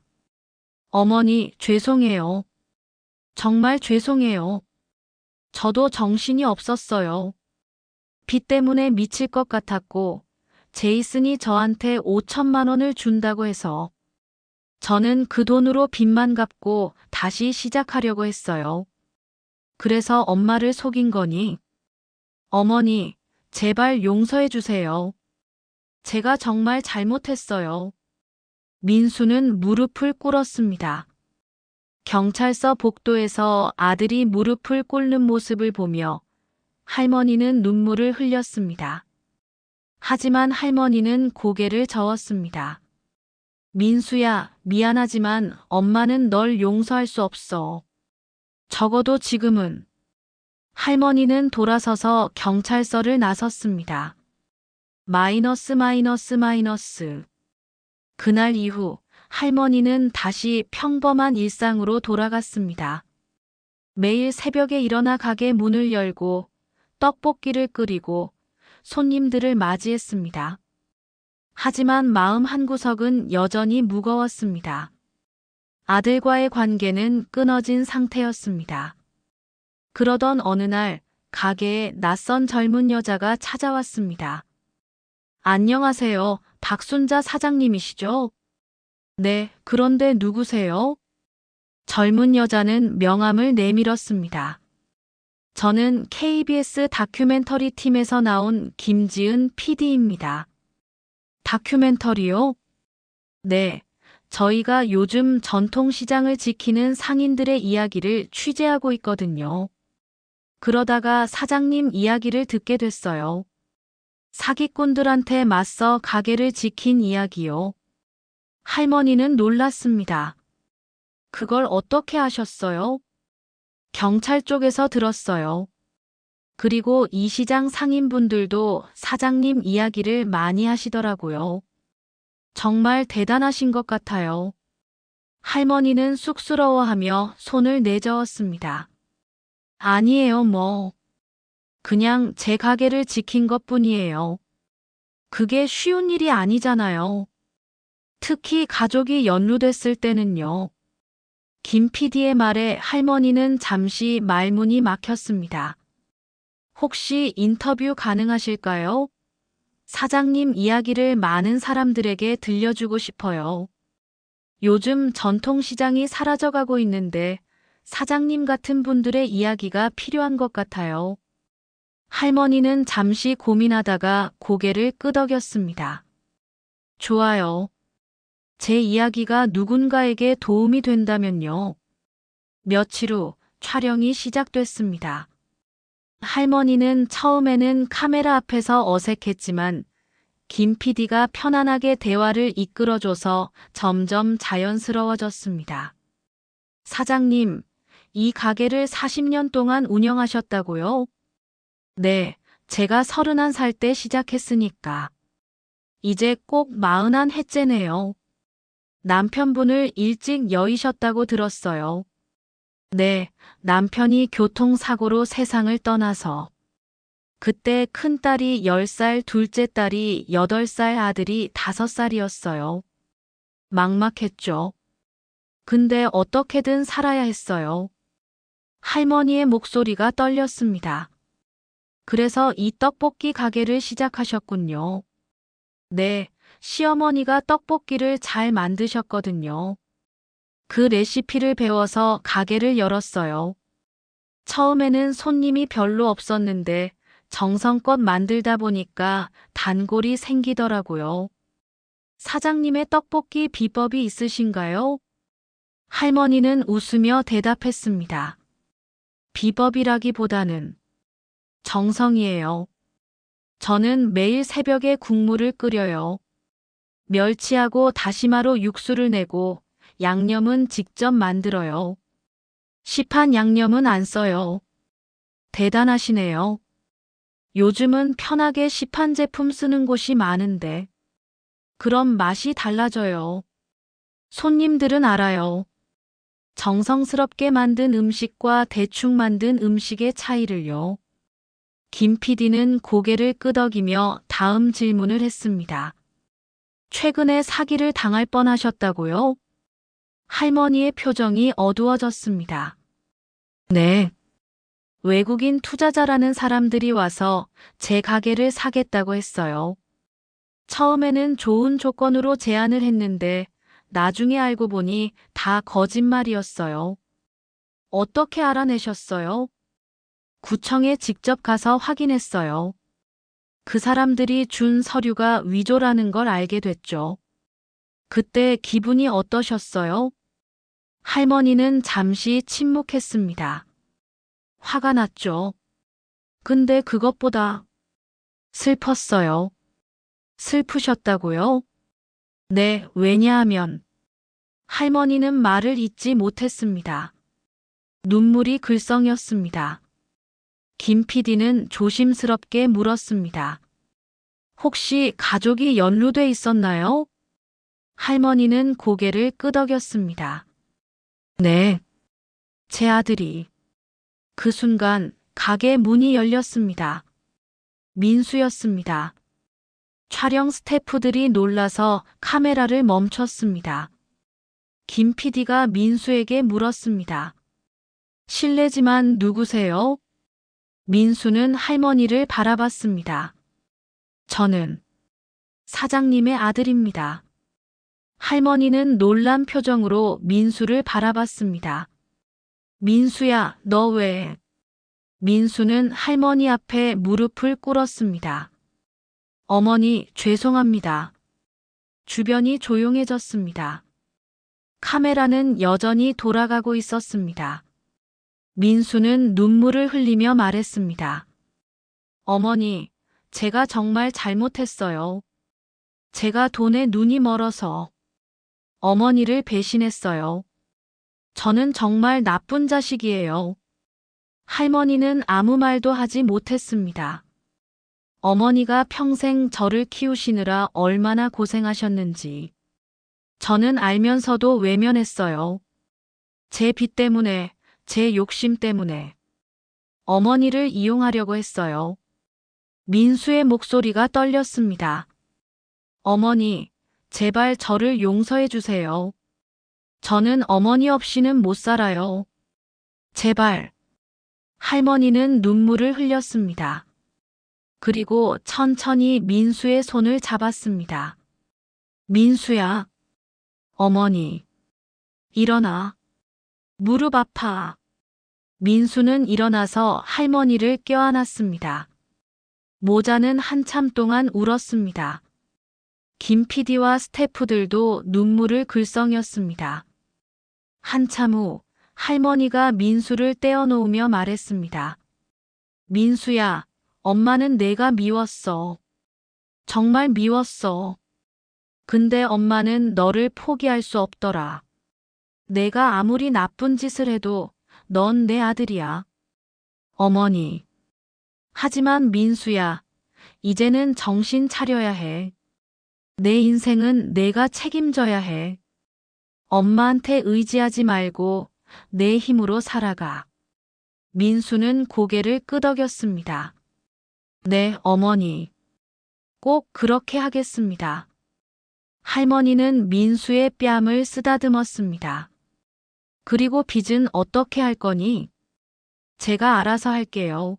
Speaker 1: 어머니, 죄송해요. 정말 죄송해요. 저도 정신이 없었어요. 빚 때문에 미칠 것 같았고, 제이슨이 저한테 5천만 원을 준다고 해서 저는 그 돈으로 빚만 갚고 다시 시작하려고 했어요. 그래서 엄마를 속인 거니? 어머니, 제발 용서해 주세요. 제가 정말 잘못했어요. 민수는 무릎을 꿇었습니다. 경찰서 복도에서 아들이 무릎을 꿇는 모습을 보며 할머니는 눈물을 흘렸습니다. 하지만 할머니는 고개를 저었습니다. 민수야, 미안하지만 엄마는 널 용서할 수 없어. 적어도 지금은. 할머니는 돌아서서 경찰서를 나섰습니다. 마이너스 마이너스 마이너스. 그날 이후 할머니는 다시 평범한 일상으로 돌아갔습니다. 매일 새벽에 일어나 가게 문을 열고 떡볶이를 끓이고 손님들을 맞이했습니다. 하지만 마음 한구석은 여전히 무거웠습니다. 아들과의 관계는 끊어진 상태였습니다. 그러던 어느 날 가게에 낯선 젊은 여자가 찾아왔습니다. 안녕하세요. 박순자 사장님이시죠? 네, 그런데 누구세요? 젊은 여자는 명함을 내밀었습니다. 저는 KBS 다큐멘터리 팀에서 나온 김지은 PD입니다. 다큐멘터리요? 네, 저희가 요즘 전통시장을 지키는 상인들의 이야기를 취재하고 있거든요. 그러다가 사장님 이야기를 듣게 됐어요. 사기꾼들한테 맞서 가게를 지킨 이야기요. 할머니는 놀랐습니다. 그걸 어떻게 하셨어요? 경찰 쪽에서 들었어요. 그리고 이 시장 상인분들도 사장님 이야기를 많이 하시더라고요. 정말 대단하신 것 같아요. 할머니는 쑥스러워하며 손을 내저었습니다. 아니에요, 뭐. 그냥 제 가게를 지킨 것뿐이에요. 그게 쉬운 일이 아니잖아요. 특히 가족이 연루됐을 때는요. 김 PD의 말에 할머니는 잠시 말문이 막혔습니다. 혹시 인터뷰 가능하실까요? 사장님 이야기를 많은 사람들에게 들려주고 싶어요. 요즘 전통시장이 사라져가고 있는데 사장님 같은 분들의 이야기가 필요한 것 같아요. 할머니는 잠시 고민하다가 고개를 끄덕였습니다. 좋아요. 제 이야기가 누군가에게 도움이 된다면요. 며칠 후 촬영이 시작됐습니다. 할머니는 처음에는 카메라 앞에서 어색했지만 김 PD가 편안하게 대화를 이끌어줘서 점점 자연스러워졌습니다. 사장님, 이 가게를 40년 동안 운영하셨다고요? 네, 제가 31살 때 시작했으니까. 이제 꼭 41해째네요. 남편분을 일찍 여의셨다고 들었어요. 네, 남편이 교통사고로 세상을 떠나서. 그때 큰딸이 10살, 둘째 딸이 8살, 아들이 5살이었어요. 막막했죠. 근데 어떻게든 살아야 했어요. 할머니의 목소리가 떨렸습니다. 그래서 이 떡볶이 가게를 시작하셨군요. 네, 시어머니가 떡볶이를 잘 만드셨거든요. 그 레시피를 배워서 가게를 열었어요. 처음에는 손님이 별로 없었는데 정성껏 만들다 보니까 단골이 생기더라고요. 사장님의 떡볶이 비법이 있으신가요? 할머니는 웃으며 대답했습니다. 비법이라기보다는 정성이에요. 저는 매일 새벽에 국물을 끓여요. 멸치하고 다시마로 육수를 내고 양념은 직접 만들어요. 시판 양념은 안 써요. 대단하시네요. 요즘은 편하게 시판 제품 쓰는 곳이 많은데. 그럼 맛이 달라져요. 손님들은 알아요. 정성스럽게 만든 음식과 대충 만든 음식의 차이를요. 김 PD는 고개를 끄덕이며 다음 질문을 했습니다. 최근에 사기를 당할 뻔하셨다고요? 할머니의 표정이 어두워졌습니다. 네. 외국인 투자자라는 사람들이 와서 제 가게를 사겠다고 했어요. 처음에는 좋은 조건으로 제안을 했는데 나중에 알고 보니 다 거짓말이었어요. 어떻게 알아내셨어요? 구청에 직접 가서 확인했어요. 그 사람들이 준 서류가 위조라는 걸 알게 됐죠. 그때 기분이 어떠셨어요? 할머니는 잠시 침묵했습니다. 화가 났죠. 근데 그것보다 슬펐어요. 슬프셨다고요? 네, 왜냐하면 할머니는 말을 잇지 못했습니다. 눈물이 글썽였습니다. 김 PD는 조심스럽게 물었습니다. 혹시 가족이 연루돼 있었나요? 할머니는 고개를 끄덕였습니다. 네, 제 아들이. 그 순간 가게 문이 열렸습니다. 민수였습니다. 촬영 스태프들이 놀라서 카메라를 멈췄습니다. 김 PD가 민수에게 물었습니다. 실례지만 누구세요? 민수는 할머니를 바라봤습니다. 저는 사장님의 아들입니다. 할머니는 놀란 표정으로 민수를 바라봤습니다. 민수야, 너 왜? 민수는 할머니 앞에 무릎을 꿇었습니다. 어머니, 죄송합니다. 주변이 조용해졌습니다. 카메라는 여전히 돌아가고 있었습니다. 민수는 눈물을 흘리며 말했습니다. 어머니, 제가 정말 잘못했어요. 제가 돈에 눈이 멀어서 어머니를 배신했어요. 저는 정말 나쁜 자식이에요. 할머니는 아무 말도 하지 못했습니다. 어머니가 평생 저를 키우시느라 얼마나 고생하셨는지 저는 알면서도 외면했어요. 제 빚 때문에, 제 욕심 때문에 어머니를 이용하려고 했어요. 민수의 목소리가 떨렸습니다. 어머니, 제발 저를 용서해 주세요. 저는 어머니 없이는 못 살아요. 제발. 할머니는 눈물을 흘렸습니다. 그리고 천천히 민수의 손을 잡았습니다. 민수야. 어머니. 일어나. 무릎 아파. 민수는 일어나서 할머니를 껴안았습니다. 모자는 한참 동안 울었습니다. 김 PD와 스태프들도 눈물을 글썽였습니다. 한참 후 할머니가 민수를 떼어놓으며 말했습니다. 민수야, 엄마는 내가 미웠어. 정말 미웠어. 근데 엄마는 너를 포기할 수 없더라. 내가 아무리 나쁜 짓을 해도 넌 내 아들이야. 어머니. 하지만 민수야, 이제는 정신 차려야 해. 내 인생은 내가 책임져야 해. 엄마한테 의지하지 말고 내 힘으로 살아가. 민수는 고개를 끄덕였습니다. 네, 어머니. 꼭 그렇게 하겠습니다. 할머니는 민수의 뺨을 쓰다듬었습니다. 그리고 빚은 어떻게 할 거니? 제가 알아서 할게요.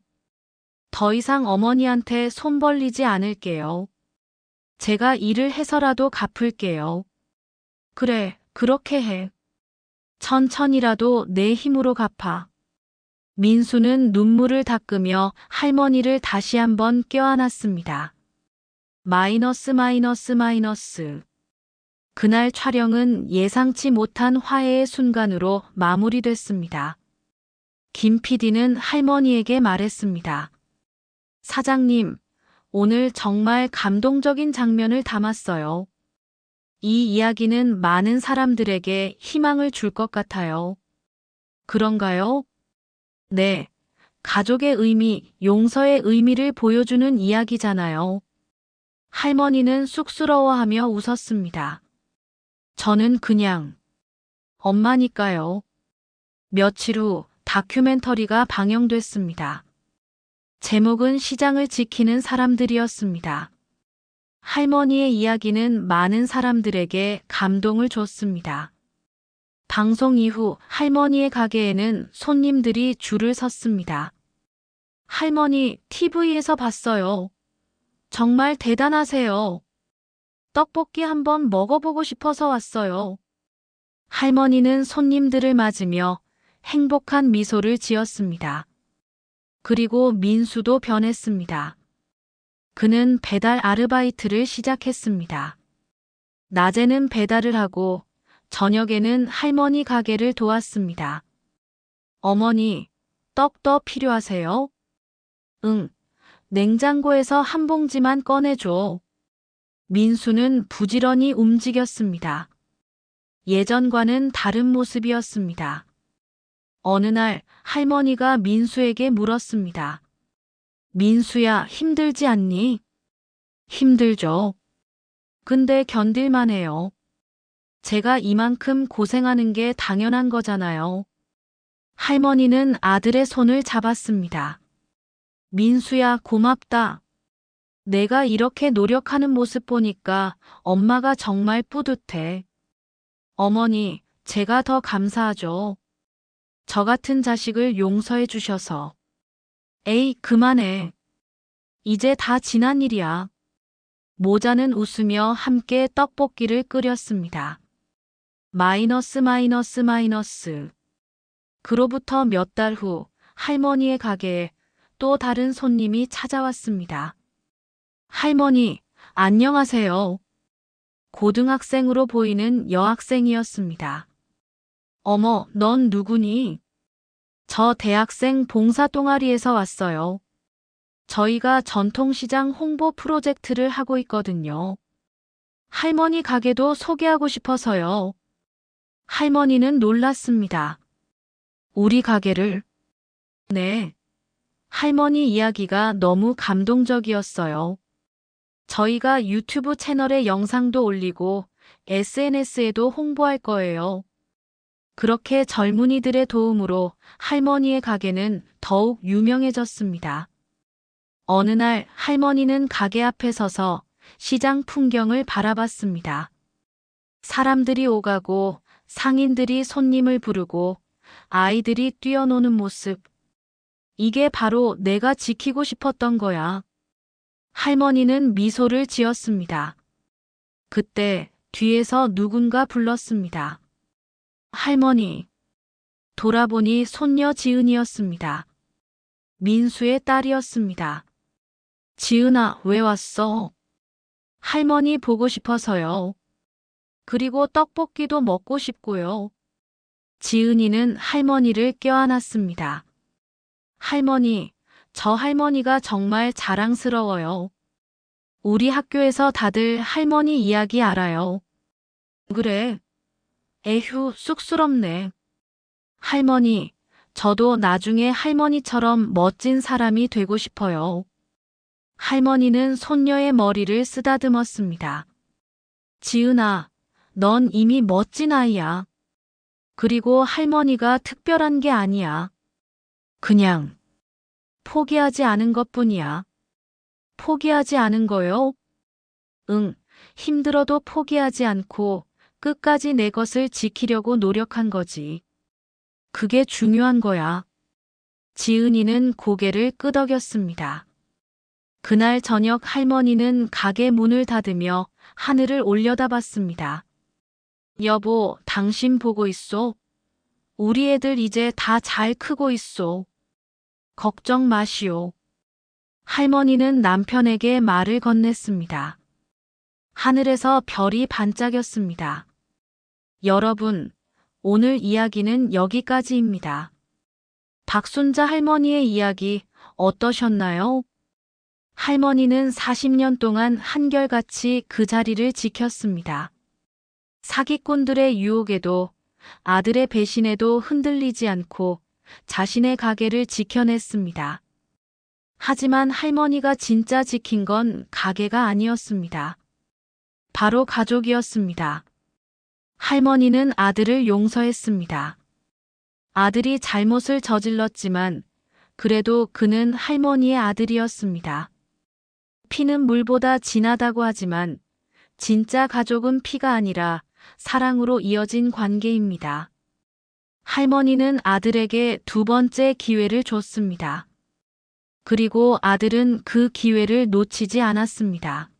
Speaker 1: 더 이상 어머니한테 손 벌리지 않을게요. 제가 일을 해서라도 갚을게요. 그래, 그렇게 해. 천천히라도 내 힘으로 갚아. 민수는 눈물을 닦으며 할머니를 다시 한번 껴안았습니다. 마이너스 마이너스 마이너스. 그날 촬영은 예상치 못한 화해의 순간으로 마무리됐습니다. 김 PD는 할머니에게 말했습니다. 사장님, 오늘 정말 감동적인 장면을 담았어요. 이 이야기는 많은 사람들에게 희망을 줄 것 같아요. 그런가요? 네. 가족의 의미, 용서의 의미를 보여주는 이야기잖아요. 할머니는 쑥스러워하며 웃었습니다. 저는 그냥 엄마니까요. 며칠 후 다큐멘터리가 방영됐습니다. 제목은 시장을 지키는 사람들이었습니다. 할머니의 이야기는 많은 사람들에게 감동을 줬습니다. 방송 이후 할머니의 가게에는 손님들이 줄을 섰습니다. 할머니, TV에서 봤어요. 정말 대단하세요. 떡볶이 한번 먹어보고 싶어서 왔어요. 할머니는 손님들을 맞으며 행복한 미소를 지었습니다. 그리고 민수도 변했습니다. 그는 배달 아르바이트를 시작했습니다. 낮에는 배달을 하고 저녁에는 할머니 가게를 도왔습니다. 어머니, 떡 더 필요하세요? 응, 냉장고에서 한 봉지만 꺼내줘. 민수는 부지런히 움직였습니다. 예전과는 다른 모습이었습니다. 어느 날 할머니가 민수에게 물었습니다. 민수야, 힘들지 않니? 힘들죠. 근데 견딜만 해요. 제가 이만큼 고생하는 게 당연한 거잖아요. 할머니는 아들의 손을 잡았습니다. 민수야, 고맙다. 내가 이렇게 노력하는 모습 보니까 엄마가 정말 뿌듯해. 어머니, 제가 더 감사하죠. 저 같은 자식을 용서해 주셔서. 에이, 그만해. 이제 다 지난 일이야. 모자는 웃으며 함께 떡볶이를 끓였습니다. 마이너스 마이너스 마이너스. 그로부터 몇 달 후 할머니의 가게에 또 다른 손님이 찾아왔습니다. 할머니, 안녕하세요. 고등학생으로 보이는 여학생이었습니다. 어머, 넌 누구니? 저 대학생 봉사 동아리에서 왔어요. 저희가 전통시장 홍보 프로젝트를 하고 있거든요. 할머니 가게도 소개하고 싶어서요. 할머니는 놀랐습니다. 우리 가게를? 네. 할머니 이야기가 너무 감동적이었어요. 저희가 유튜브 채널에 영상도 올리고 SNS에도 홍보할 거예요. 그렇게 젊은이들의 도움으로 할머니의 가게는 더욱 유명해졌습니다. 어느 날 할머니는 가게 앞에 서서 시장 풍경을 바라봤습니다. 사람들이 오가고 상인들이 손님을 부르고 아이들이 뛰어노는 모습. 이게 바로 내가 지키고 싶었던 거야. 할머니는 미소를 지었습니다. 그때 뒤에서 누군가 불렀습니다. 할머니. 돌아보니 손녀 지은이었습니다. 민수의 딸이었습니다. 지은아, 왜 왔어? 할머니 보고 싶어서요. 그리고 떡볶이도 먹고 싶고요. 지은이는 할머니를 껴안았습니다. 할머니, 저 할머니가 정말 자랑스러워요. 우리 학교에서 다들 할머니 이야기 알아요. 그래. 에휴, 쑥스럽네. 할머니, 저도 나중에 할머니처럼 멋진 사람이 되고 싶어요. 할머니는 손녀의 머리를 쓰다듬었습니다. 지은아, 넌 이미 멋진 아이야. 그리고 할머니가 특별한 게 아니야. 그냥 포기하지 않은 것뿐이야. 포기하지 않은 거요? 응, 힘들어도 포기하지 않고 끝까지 내 것을 지키려고 노력한 거지. 그게 중요한 거야. 지은이는 고개를 끄덕였습니다. 그날 저녁 할머니는 가게 문을 닫으며 하늘을 올려다봤습니다. 여보, 당신 보고 있소? 우리 애들 이제 다 잘 크고 있소. 걱정 마시오. 할머니는 남편에게 말을 건넸습니다. 하늘에서 별이 반짝였습니다. 여러분, 오늘 이야기는 여기까지입니다. 박순자 할머니의 이야기 어떠셨나요? 할머니는 40년 동안 한결같이 그 자리를 지켰습니다. 사기꾼들의 유혹에도 아들의 배신에도 흔들리지 않고 자신의 가게를 지켜냈습니다. 하지만 할머니가 진짜 지킨 건 가게가 아니었습니다. 바로 가족이었습니다. 할머니는 아들을 용서했습니다. 아들이 잘못을 저질렀지만 그래도 그는 할머니의 아들이었습니다. 피는 물보다 진하다고 하지만 진짜 가족은 피가 아니라 사랑으로 이어진 관계입니다. 할머니는 아들에게 두 번째 기회를 줬습니다. 그리고 아들은 그 기회를 놓치지 않았습니다.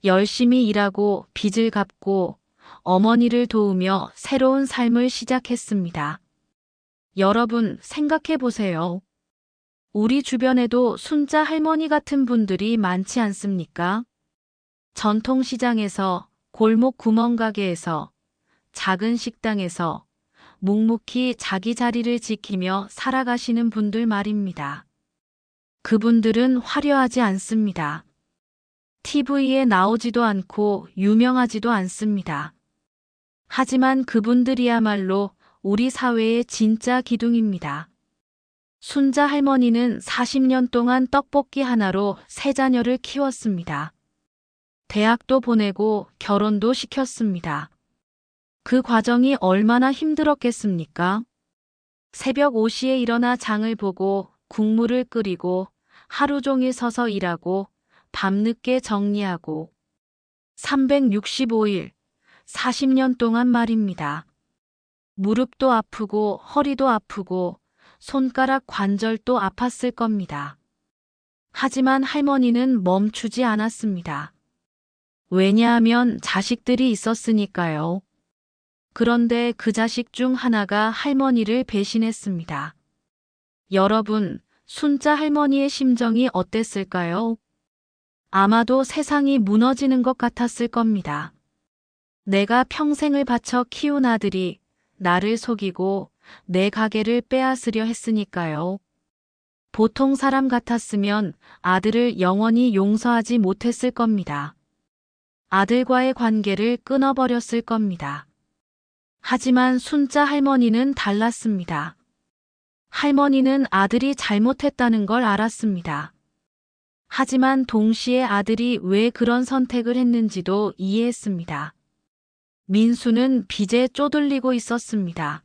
Speaker 1: 열심히 일하고 빚을 갚고 어머니를 도우며 새로운 삶을 시작했습니다. 여러분, 생각해 보세요. 우리 주변에도 순자 할머니 같은 분들이 많지 않습니까? 전통시장에서, 골목 구멍가게에서, 작은 식당에서 묵묵히 자기 자리를 지키며 살아가시는 분들 말입니다. 그분들은 화려하지 않습니다. TV에 나오지도 않고 유명하지도 않습니다. 하지만 그분들이야말로 우리 사회의 진짜 기둥입니다. 순자 할머니는 40년 동안 떡볶이 하나로 세 자녀를 키웠습니다. 대학도 보내고 결혼도 시켰습니다. 그 과정이 얼마나 힘들었겠습니까? 새벽 5시에 일어나 장을 보고 국물을 끓이고 하루 종일 서서 일하고 밤늦게 정리하고 365일, 40년 동안 말입니다. 무릎도 아프고 허리도 아프고 손가락 관절도 아팠을 겁니다. 하지만 할머니는 멈추지 않았습니다. 왜냐하면 자식들이 있었으니까요. 그런데 그 자식 중 하나가 할머니를 배신했습니다. 여러분, 순자 할머니의 심정이 어땠을까요? 아마도 세상이 무너지는 것 같았을 겁니다. 내가 평생을 바쳐 키운 아들이 나를 속이고 내 가게를 빼앗으려 했으니까요. 보통 사람 같았으면 아들을 영원히 용서하지 못했을 겁니다. 아들과의 관계를 끊어버렸을 겁니다. 하지만 순자 할머니는 달랐습니다. 할머니는 아들이 잘못했다는 걸 알았습니다. 하지만 동시에 아들이 왜 그런 선택을 했는지도 이해했습니다. 민수는 빚에 쪼들리고 있었습니다.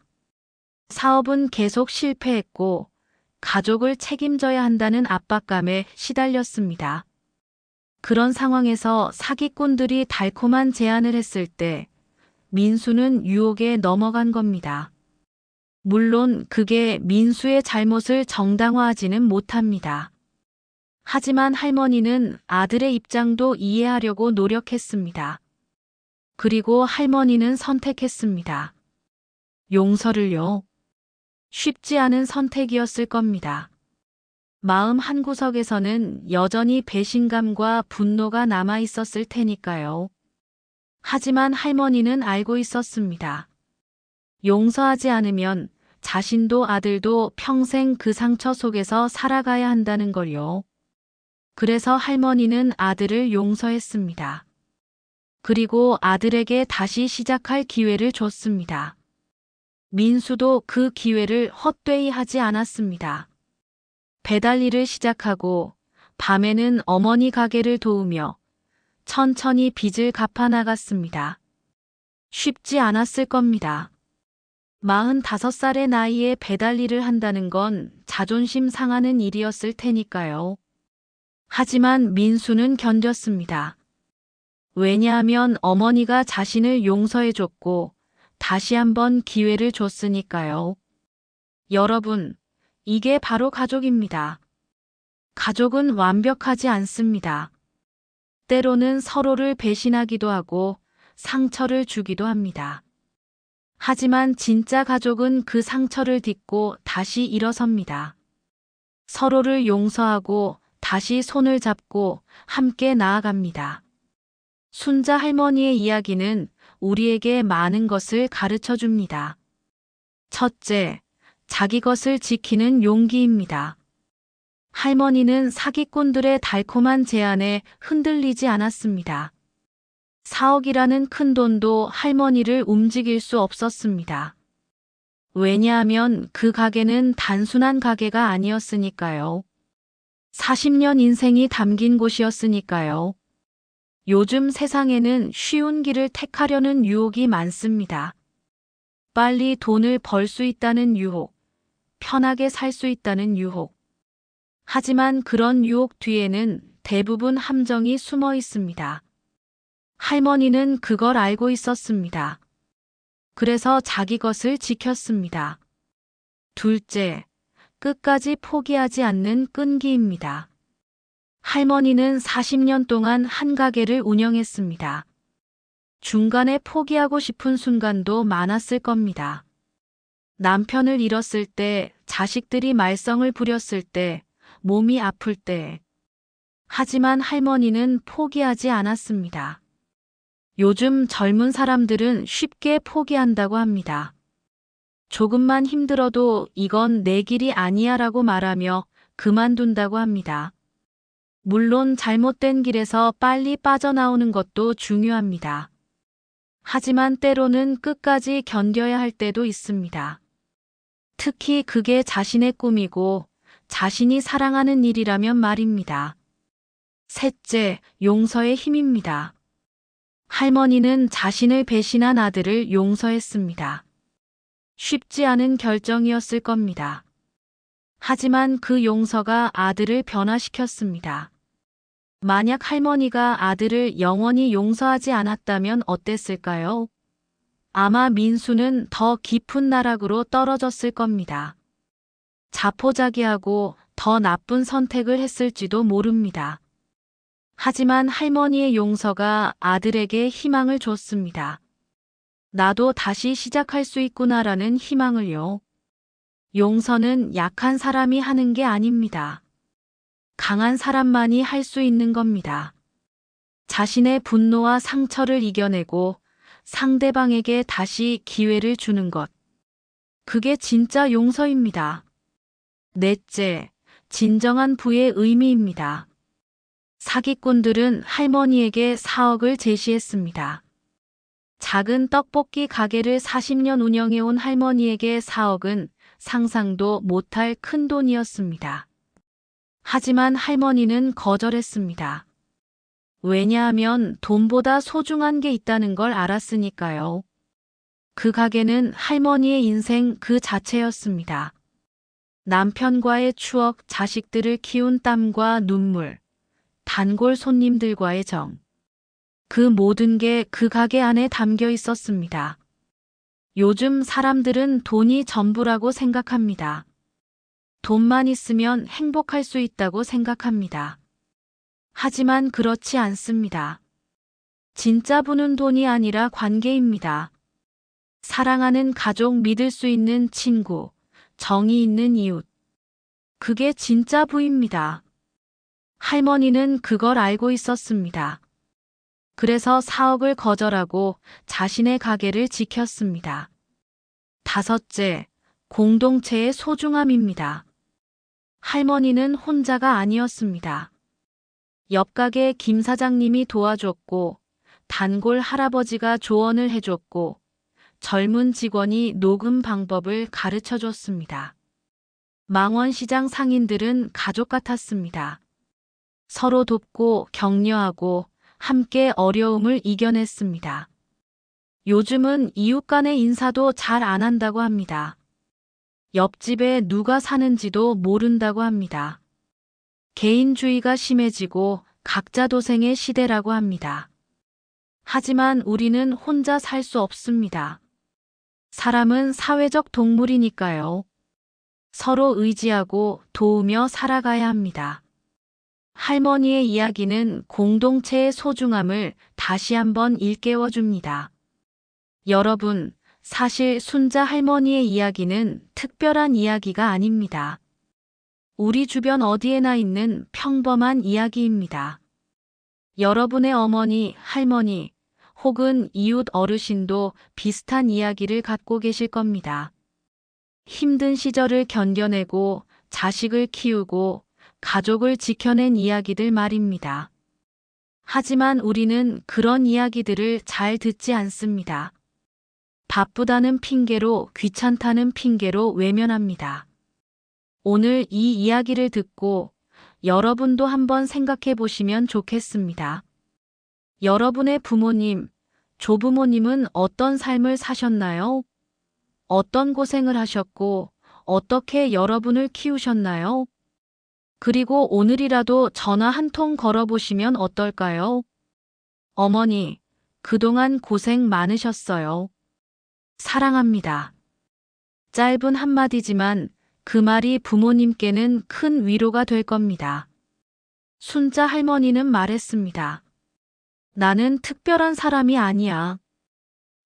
Speaker 1: 사업은 계속 실패했고 가족을 책임져야 한다는 압박감에 시달렸습니다. 그런 상황에서 사기꾼들이 달콤한 제안을 했을 때 민수는 유혹에 넘어간 겁니다. 물론 그게 민수의 잘못을 정당화하지는 못합니다. 하지만 할머니는 아들의 입장도 이해하려고 노력했습니다. 그리고 할머니는 선택했습니다. 용서를요. 쉽지 않은 선택이었을 겁니다. 마음 한구석에서는 여전히 배신감과 분노가 남아 있었을 테니까요. 하지만 할머니는 알고 있었습니다. 용서하지 않으면 자신도 아들도 평생 그 상처 속에서 살아가야 한다는 걸요. 그래서 할머니는 아들을 용서했습니다. 그리고 아들에게 다시 시작할 기회를 줬습니다. 민수도 그 기회를 헛되이 하지 않았습니다. 배달 일을 시작하고 밤에는 어머니 가게를 도우며 천천히 빚을 갚아 나갔습니다. 쉽지 않았을 겁니다. 45살의 나이에 배달 일을 한다는 건 자존심 상하는 일이었을 테니까요. 하지만 민수는 견뎠습니다. 왜냐하면 어머니가 자신을 용서해줬고 다시 한번 기회를 줬으니까요. 여러분, 이게 바로 가족입니다. 가족은 완벽하지 않습니다. 때로는 서로를 배신하기도 하고 상처를 주기도 합니다. 하지만 진짜 가족은 그 상처를 딛고 다시 일어섭니다. 서로를 용서하고 다시 손을 잡고 함께 나아갑니다. 순자 할머니의 이야기는 우리에게 많은 것을 가르쳐 줍니다. 첫째, 자기 것을 지키는 용기입니다. 할머니는 사기꾼들의 달콤한 제안에 흔들리지 않았습니다. 4억이라는 큰 돈도 할머니를 움직일 수 없었습니다. 왜냐하면 그 가게는 단순한 가게가 아니었으니까요. 40년 인생이 담긴 곳이었으니까요. 요즘 세상에는 쉬운 길을 택하려는 유혹이 많습니다. 빨리 돈을 벌 수 있다는 유혹, 편하게 살 수 있다는 유혹. 하지만 그런 유혹 뒤에는 대부분 함정이 숨어 있습니다. 할머니는 그걸 알고 있었습니다. 그래서 자기 것을 지켰습니다. 둘째, 끝까지 포기하지 않는 끈기입니다. 할머니는 40년 동안 한 가게를 운영했습니다. 중간에 포기하고 싶은 순간도 많았을 겁니다. 남편을 잃었을 때, 자식들이 말썽을 부렸을 때, 몸이 아플 때. 하지만 할머니는 포기하지 않았습니다. 요즘 젊은 사람들은 쉽게 포기한다고 합니다. 조금만 힘들어도 이건 내 길이 아니야 라고 말하며 그만둔다고 합니다. 물론 잘못된 길에서 빨리 빠져나오는 것도 중요합니다. 하지만 때로는 끝까지 견뎌야 할 때도 있습니다. 특히 그게 자신의 꿈이고 자신이 사랑하는 일이라면 말입니다. 셋째, 용서의 힘입니다. 할머니는 자신을 배신한 아들을 용서했습니다. 쉽지 않은 결정이었을 겁니다. 하지만 그 용서가 아들을 변화시켰습니다. 만약 할머니가 아들을 영원히 용서하지 않았다면 어땠을까요? 아마 민수는 더 깊은 나락으로 떨어졌을 겁니다. 자포자기하고 더 나쁜 선택을 했을지도 모릅니다. 하지만 할머니의 용서가 아들에게 희망을 줬습니다. 나도 다시 시작할 수 있구나라는 희망을요. 용서는 약한 사람이 하는 게 아닙니다. 강한 사람만이 할 수 있는 겁니다. 자신의 분노와 상처를 이겨내고 상대방에게 다시 기회를 주는 것. 그게 진짜 용서입니다. 넷째, 진정한 부의 의미입니다. 사기꾼들은 할머니에게 4억을 제시했습니다. 작은 떡볶이 가게를 40년 운영해온 할머니에게 4억은 상상도 못할 큰 돈이었습니다. 하지만 할머니는 거절했습니다. 왜냐하면 돈보다 소중한 게 있다는 걸 알았으니까요. 그 가게는 할머니의 인생 그 자체였습니다. 남편과의 추억, 자식들을 키운 땀과 눈물, 단골 손님들과의 정. 그 모든 게 그 가게 안에 담겨 있었습니다. 요즘 사람들은 돈이 전부라고 생각합니다. 돈만 있으면 행복할 수 있다고 생각합니다. 하지만 그렇지 않습니다. 진짜 부는 돈이 아니라 관계입니다. 사랑하는 가족, 믿을 수 있는 친구, 정이 있는 이웃. 그게 진짜 부입니다. 할머니는 그걸 알고 있었습니다. 그래서 4억을 거절하고 자신의 가게를 지켰습니다. 다섯째, 공동체의 소중함입니다. 할머니는 혼자가 아니었습니다. 옆 가게 김 사장님이 도와줬고, 단골 할아버지가 조언을 해줬고, 젊은 직원이 녹음 방법을 가르쳐 줬습니다. 망원시장 상인들은 가족 같았습니다. 서로 돕고 격려하고 함께 어려움을 이겨냈습니다. 요즘은 이웃 간의 인사도 잘 안 한다고 합니다. 옆집에 누가 사는지도 모른다고 합니다. 개인주의가 심해지고 각자 도생의 시대라고 합니다. 하지만 우리는 혼자 살 수 없습니다. 사람은 사회적 동물이니까요. 서로 의지하고 도우며 살아가야 합니다. 할머니의 이야기는 공동체의 소중함을 다시 한번 일깨워줍니다. 여러분, 사실 순자 할머니의 이야기는 특별한 이야기가 아닙니다. 우리 주변 어디에나 있는 평범한 이야기입니다. 여러분의 어머니, 할머니, 혹은 이웃 어르신도 비슷한 이야기를 갖고 계실 겁니다. 힘든 시절을 견뎌내고 자식을 키우고 가족을 지켜낸 이야기들 말입니다. 하지만 우리는 그런 이야기들을 잘 듣지 않습니다. 바쁘다는 핑계로, 귀찮다는 핑계로 외면합니다. 오늘 이 이야기를 듣고 여러분도 한번 생각해 보시면 좋겠습니다. 여러분의 부모님, 조부모님은 어떤 삶을 사셨나요? 어떤 고생을 하셨고, 어떻게 여러분을 키우셨나요? 그리고 오늘이라도 전화 한 통 걸어보시면 어떨까요? 어머니, 그동안 고생 많으셨어요. 사랑합니다. 짧은 한마디지만 그 말이 부모님께는 큰 위로가 될 겁니다. 순자 할머니는 말했습니다. 나는 특별한 사람이 아니야.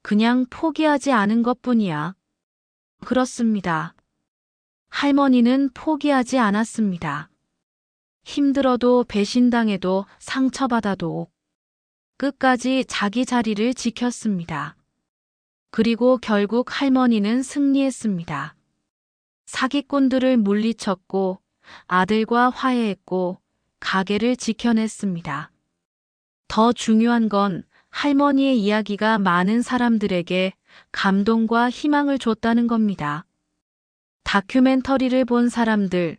Speaker 1: 그냥 포기하지 않은 것뿐이야. 그렇습니다. 할머니는 포기하지 않았습니다. 힘들어도 배신당해도 상처받아도 끝까지 자기 자리를 지켰습니다. 그리고 결국 할머니는 승리했습니다. 사기꾼들을 물리쳤고 아들과 화해했고 가게를 지켜냈습니다. 더 중요한 건 할머니의 이야기가 많은 사람들에게 감동과 희망을 줬다는 겁니다. 다큐멘터리를 본 사람들,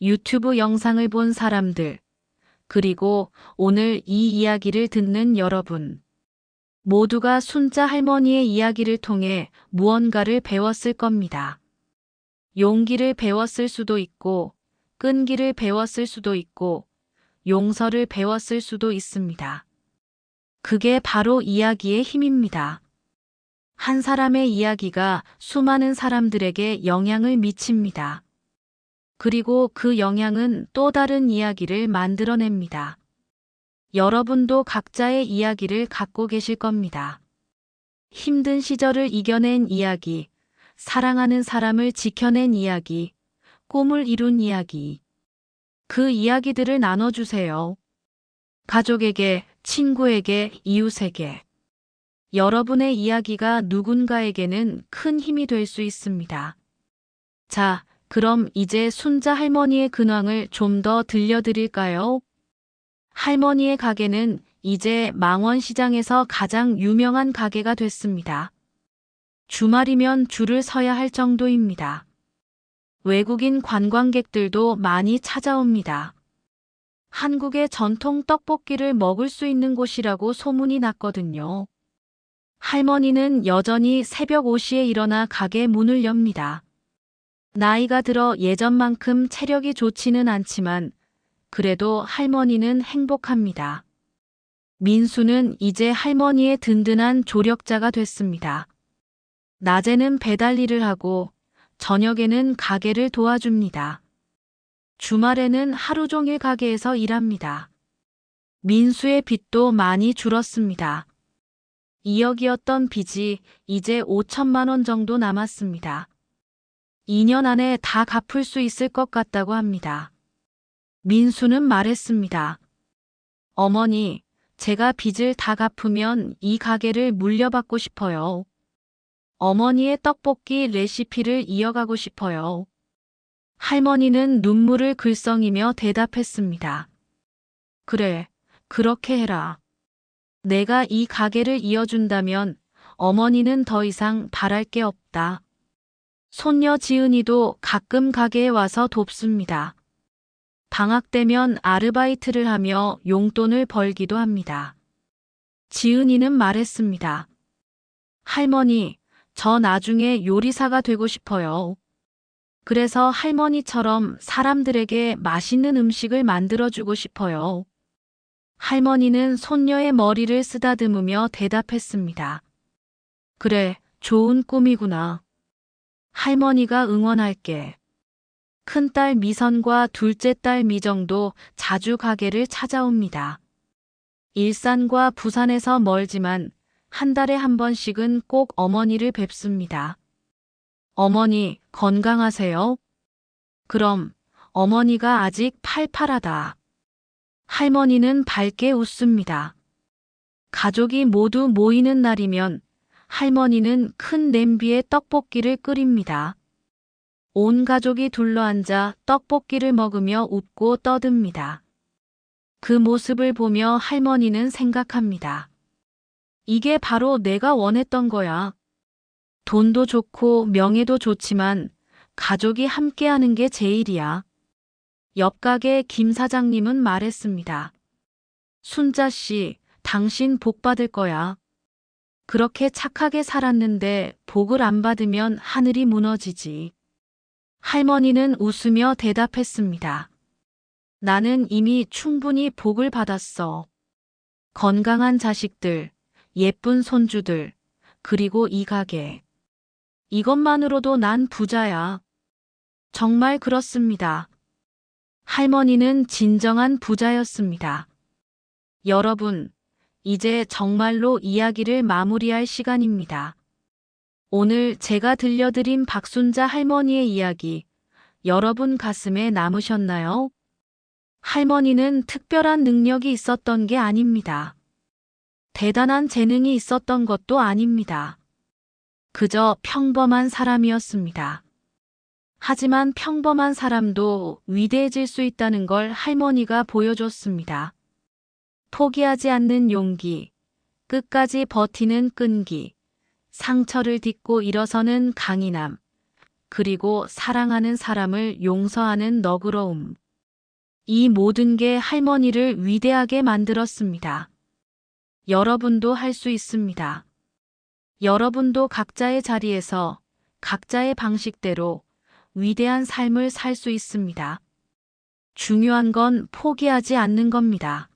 Speaker 1: 유튜브 영상을 본 사람들, 그리고 오늘 이 이야기를 듣는 여러분, 모두가 순자 할머니의 이야기를 통해 무언가를 배웠을 겁니다. 용기를 배웠을 수도 있고, 끈기를 배웠을 수도 있고, 용서를 배웠을 수도 있습니다. 그게 바로 이야기의 힘입니다. 한 사람의 이야기가 수많은 사람들에게 영향을 미칩니다. 그리고 그 영향은 또 다른 이야기를 만들어냅니다. 여러분도 각자의 이야기를 갖고 계실 겁니다. 힘든 시절을 이겨낸 이야기, 사랑하는 사람을 지켜낸 이야기, 꿈을 이룬 이야기. 그 이야기들을 나눠주세요. 가족에게, 친구에게, 이웃에게. 여러분의 이야기가 누군가에게는 큰 힘이 될 수 있습니다. 자, 그럼 이제 순자 할머니의 근황을 좀 더 들려드릴까요? 할머니의 가게는 이제 망원시장에서 가장 유명한 가게가 됐습니다. 주말이면 줄을 서야 할 정도입니다. 외국인 관광객들도 많이 찾아옵니다. 한국의 전통 떡볶이를 먹을 수 있는 곳이라고 소문이 났거든요. 할머니는 여전히 새벽 5시에 일어나 가게 문을 엽니다. 나이가 들어 예전만큼 체력이 좋지는 않지만 그래도 할머니는 행복합니다. 민수는 이제 할머니의 든든한 조력자가 됐습니다. 낮에는 배달 일을 하고 저녁에는 가게를 도와줍니다. 주말에는 하루 종일 가게에서 일합니다. 민수의 빚도 많이 줄었습니다. 2억이었던 빚이 이제 5천만 원 정도 남았습니다. 2년 안에 다 갚을 수 있을 것 같다고 합니다. 민수는 말했습니다. 어머니, 제가 빚을 다 갚으면 이 가게를 물려받고 싶어요. 어머니의 떡볶이 레시피를 이어가고 싶어요. 할머니는 눈물을 글썽이며 대답했습니다. 그래, 그렇게 해라. 내가 이 가게를 이어준다면 어머니는 더 이상 바랄 게 없다. 손녀 지은이도 가끔 가게에 와서 돕습니다. 방학 되면 아르바이트를 하며 용돈을 벌기도 합니다. 지은이는 말했습니다. 할머니, 저 나중에 요리사가 되고 싶어요. 그래서 할머니처럼 사람들에게 맛있는 음식을 만들어주고 싶어요. 할머니는 손녀의 머리를 쓰다듬으며 대답했습니다. 그래, 좋은 꿈이구나. 할머니가 응원할게. 큰딸 미선과 둘째 딸 미정도 자주 가게를 찾아옵니다. 일산과 부산에서 멀지만 한 달에 한 번씩은 꼭 어머니를 뵙습니다. 어머니, 건강하세요? 그럼, 어머니가 아직 팔팔하다. 할머니는 밝게 웃습니다. 가족이 모두 모이는 날이면 할머니는 큰 냄비에 떡볶이를 끓입니다. 온 가족이 둘러앉아 떡볶이를 먹으며 웃고 떠듭니다. 그 모습을 보며 할머니는 생각합니다. 이게 바로 내가 원했던 거야. 돈도 좋고 명예도 좋지만 가족이 함께하는 게 제일이야. 옆 가게 김 사장님은 말했습니다. 순자 씨, 당신 복 받을 거야. 그렇게 착하게 살았는데 복을 안 받으면 하늘이 무너지지. 할머니는 웃으며 대답했습니다. 나는 이미 충분히 복을 받았어. 건강한 자식들, 예쁜 손주들, 그리고 이 가게. 이것만으로도 난 부자야. 정말 그렇습니다. 할머니는 진정한 부자였습니다. 여러분, 이제 정말로 이야기를 마무리할 시간입니다. 오늘 제가 들려드린 박순자 할머니의 이야기, 여러분 가슴에 남으셨나요? 할머니는 특별한 능력이 있었던 게 아닙니다. 대단한 재능이 있었던 것도 아닙니다. 그저 평범한 사람이었습니다. 하지만 평범한 사람도 위대해질 수 있다는 걸 할머니가 보여줬습니다. 포기하지 않는 용기, 끝까지 버티는 끈기, 상처를 딛고 일어서는 강인함, 그리고 사랑하는 사람을 용서하는 너그러움. 이 모든 게 할머니를 위대하게 만들었습니다. 여러분도 할 수 있습니다. 여러분도 각자의 자리에서 각자의 방식대로 위대한 삶을 살 수 있습니다. 중요한 건 포기하지 않는 겁니다.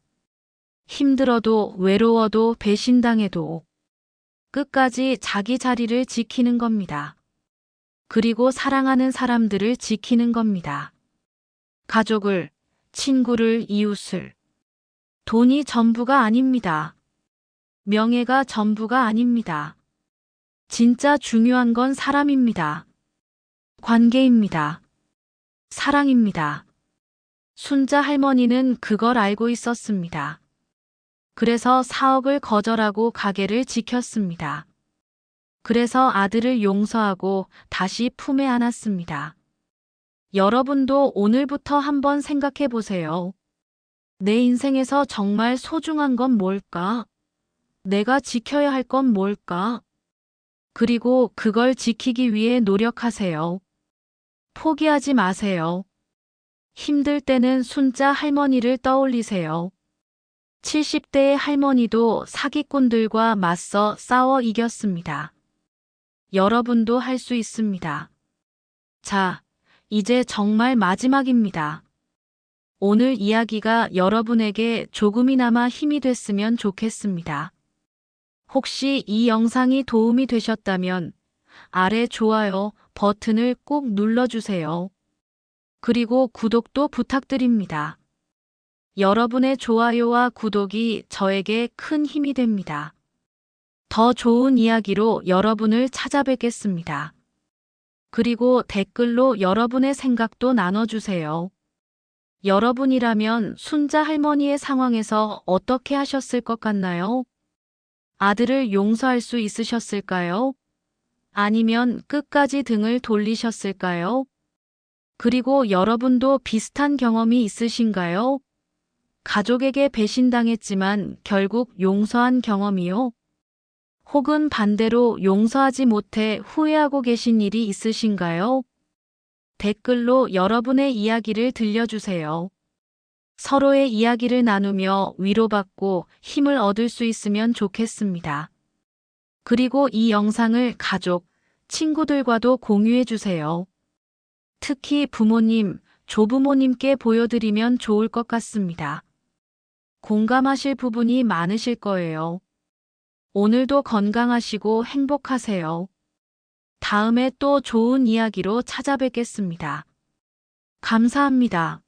Speaker 1: 힘들어도 외로워도 배신당해도 끝까지 자기 자리를 지키는 겁니다. 그리고 사랑하는 사람들을 지키는 겁니다. 가족을, 친구를, 이웃을. 돈이 전부가 아닙니다. 명예가 전부가 아닙니다. 진짜 중요한 건 사람입니다. 관계입니다. 사랑입니다. 순자 할머니는 그걸 알고 있었습니다. 그래서 사억을 거절하고 가게를 지켰습니다. 그래서 아들을 용서하고 다시 품에 안았습니다. 여러분도 오늘부터 한번 생각해 보세요. 내 인생에서 정말 소중한 건 뭘까? 내가 지켜야 할 건 뭘까? 그리고 그걸 지키기 위해 노력하세요. 포기하지 마세요. 힘들 때는 순자 할머니를 떠올리세요. 70대의 할머니도 사기꾼들과 맞서 싸워 이겼습니다. 여러분도 할 수 있습니다. 자, 이제 정말 마지막입니다. 오늘 이야기가 여러분에게 조금이나마 힘이 됐으면 좋겠습니다. 혹시 이 영상이 도움이 되셨다면 아래 좋아요 버튼을 꼭 눌러주세요. 그리고 구독도 부탁드립니다. 여러분의 좋아요와 구독이 저에게 큰 힘이 됩니다. 더 좋은 이야기로 여러분을 찾아뵙겠습니다. 그리고 댓글로 여러분의 생각도 나눠주세요. 여러분이라면 순자 할머니의 상황에서 어떻게 하셨을 것 같나요? 아들을 용서할 수 있으셨을까요? 아니면 끝까지 등을 돌리셨을까요? 그리고 여러분도 비슷한 경험이 있으신가요? 가족에게 배신당했지만 결국 용서한 경험이요? 혹은 반대로 용서하지 못해 후회하고 계신 일이 있으신가요? 댓글로 여러분의 이야기를 들려주세요. 서로의 이야기를 나누며 위로받고 힘을 얻을 수 있으면 좋겠습니다. 그리고 이 영상을 가족, 친구들과도 공유해 주세요. 특히 부모님, 조부모님께 보여드리면 좋을 것 같습니다. 공감하실 부분이 많으실 거예요. 오늘도 건강하시고 행복하세요. 다음에 또 좋은 이야기로 찾아뵙겠습니다. 감사합니다.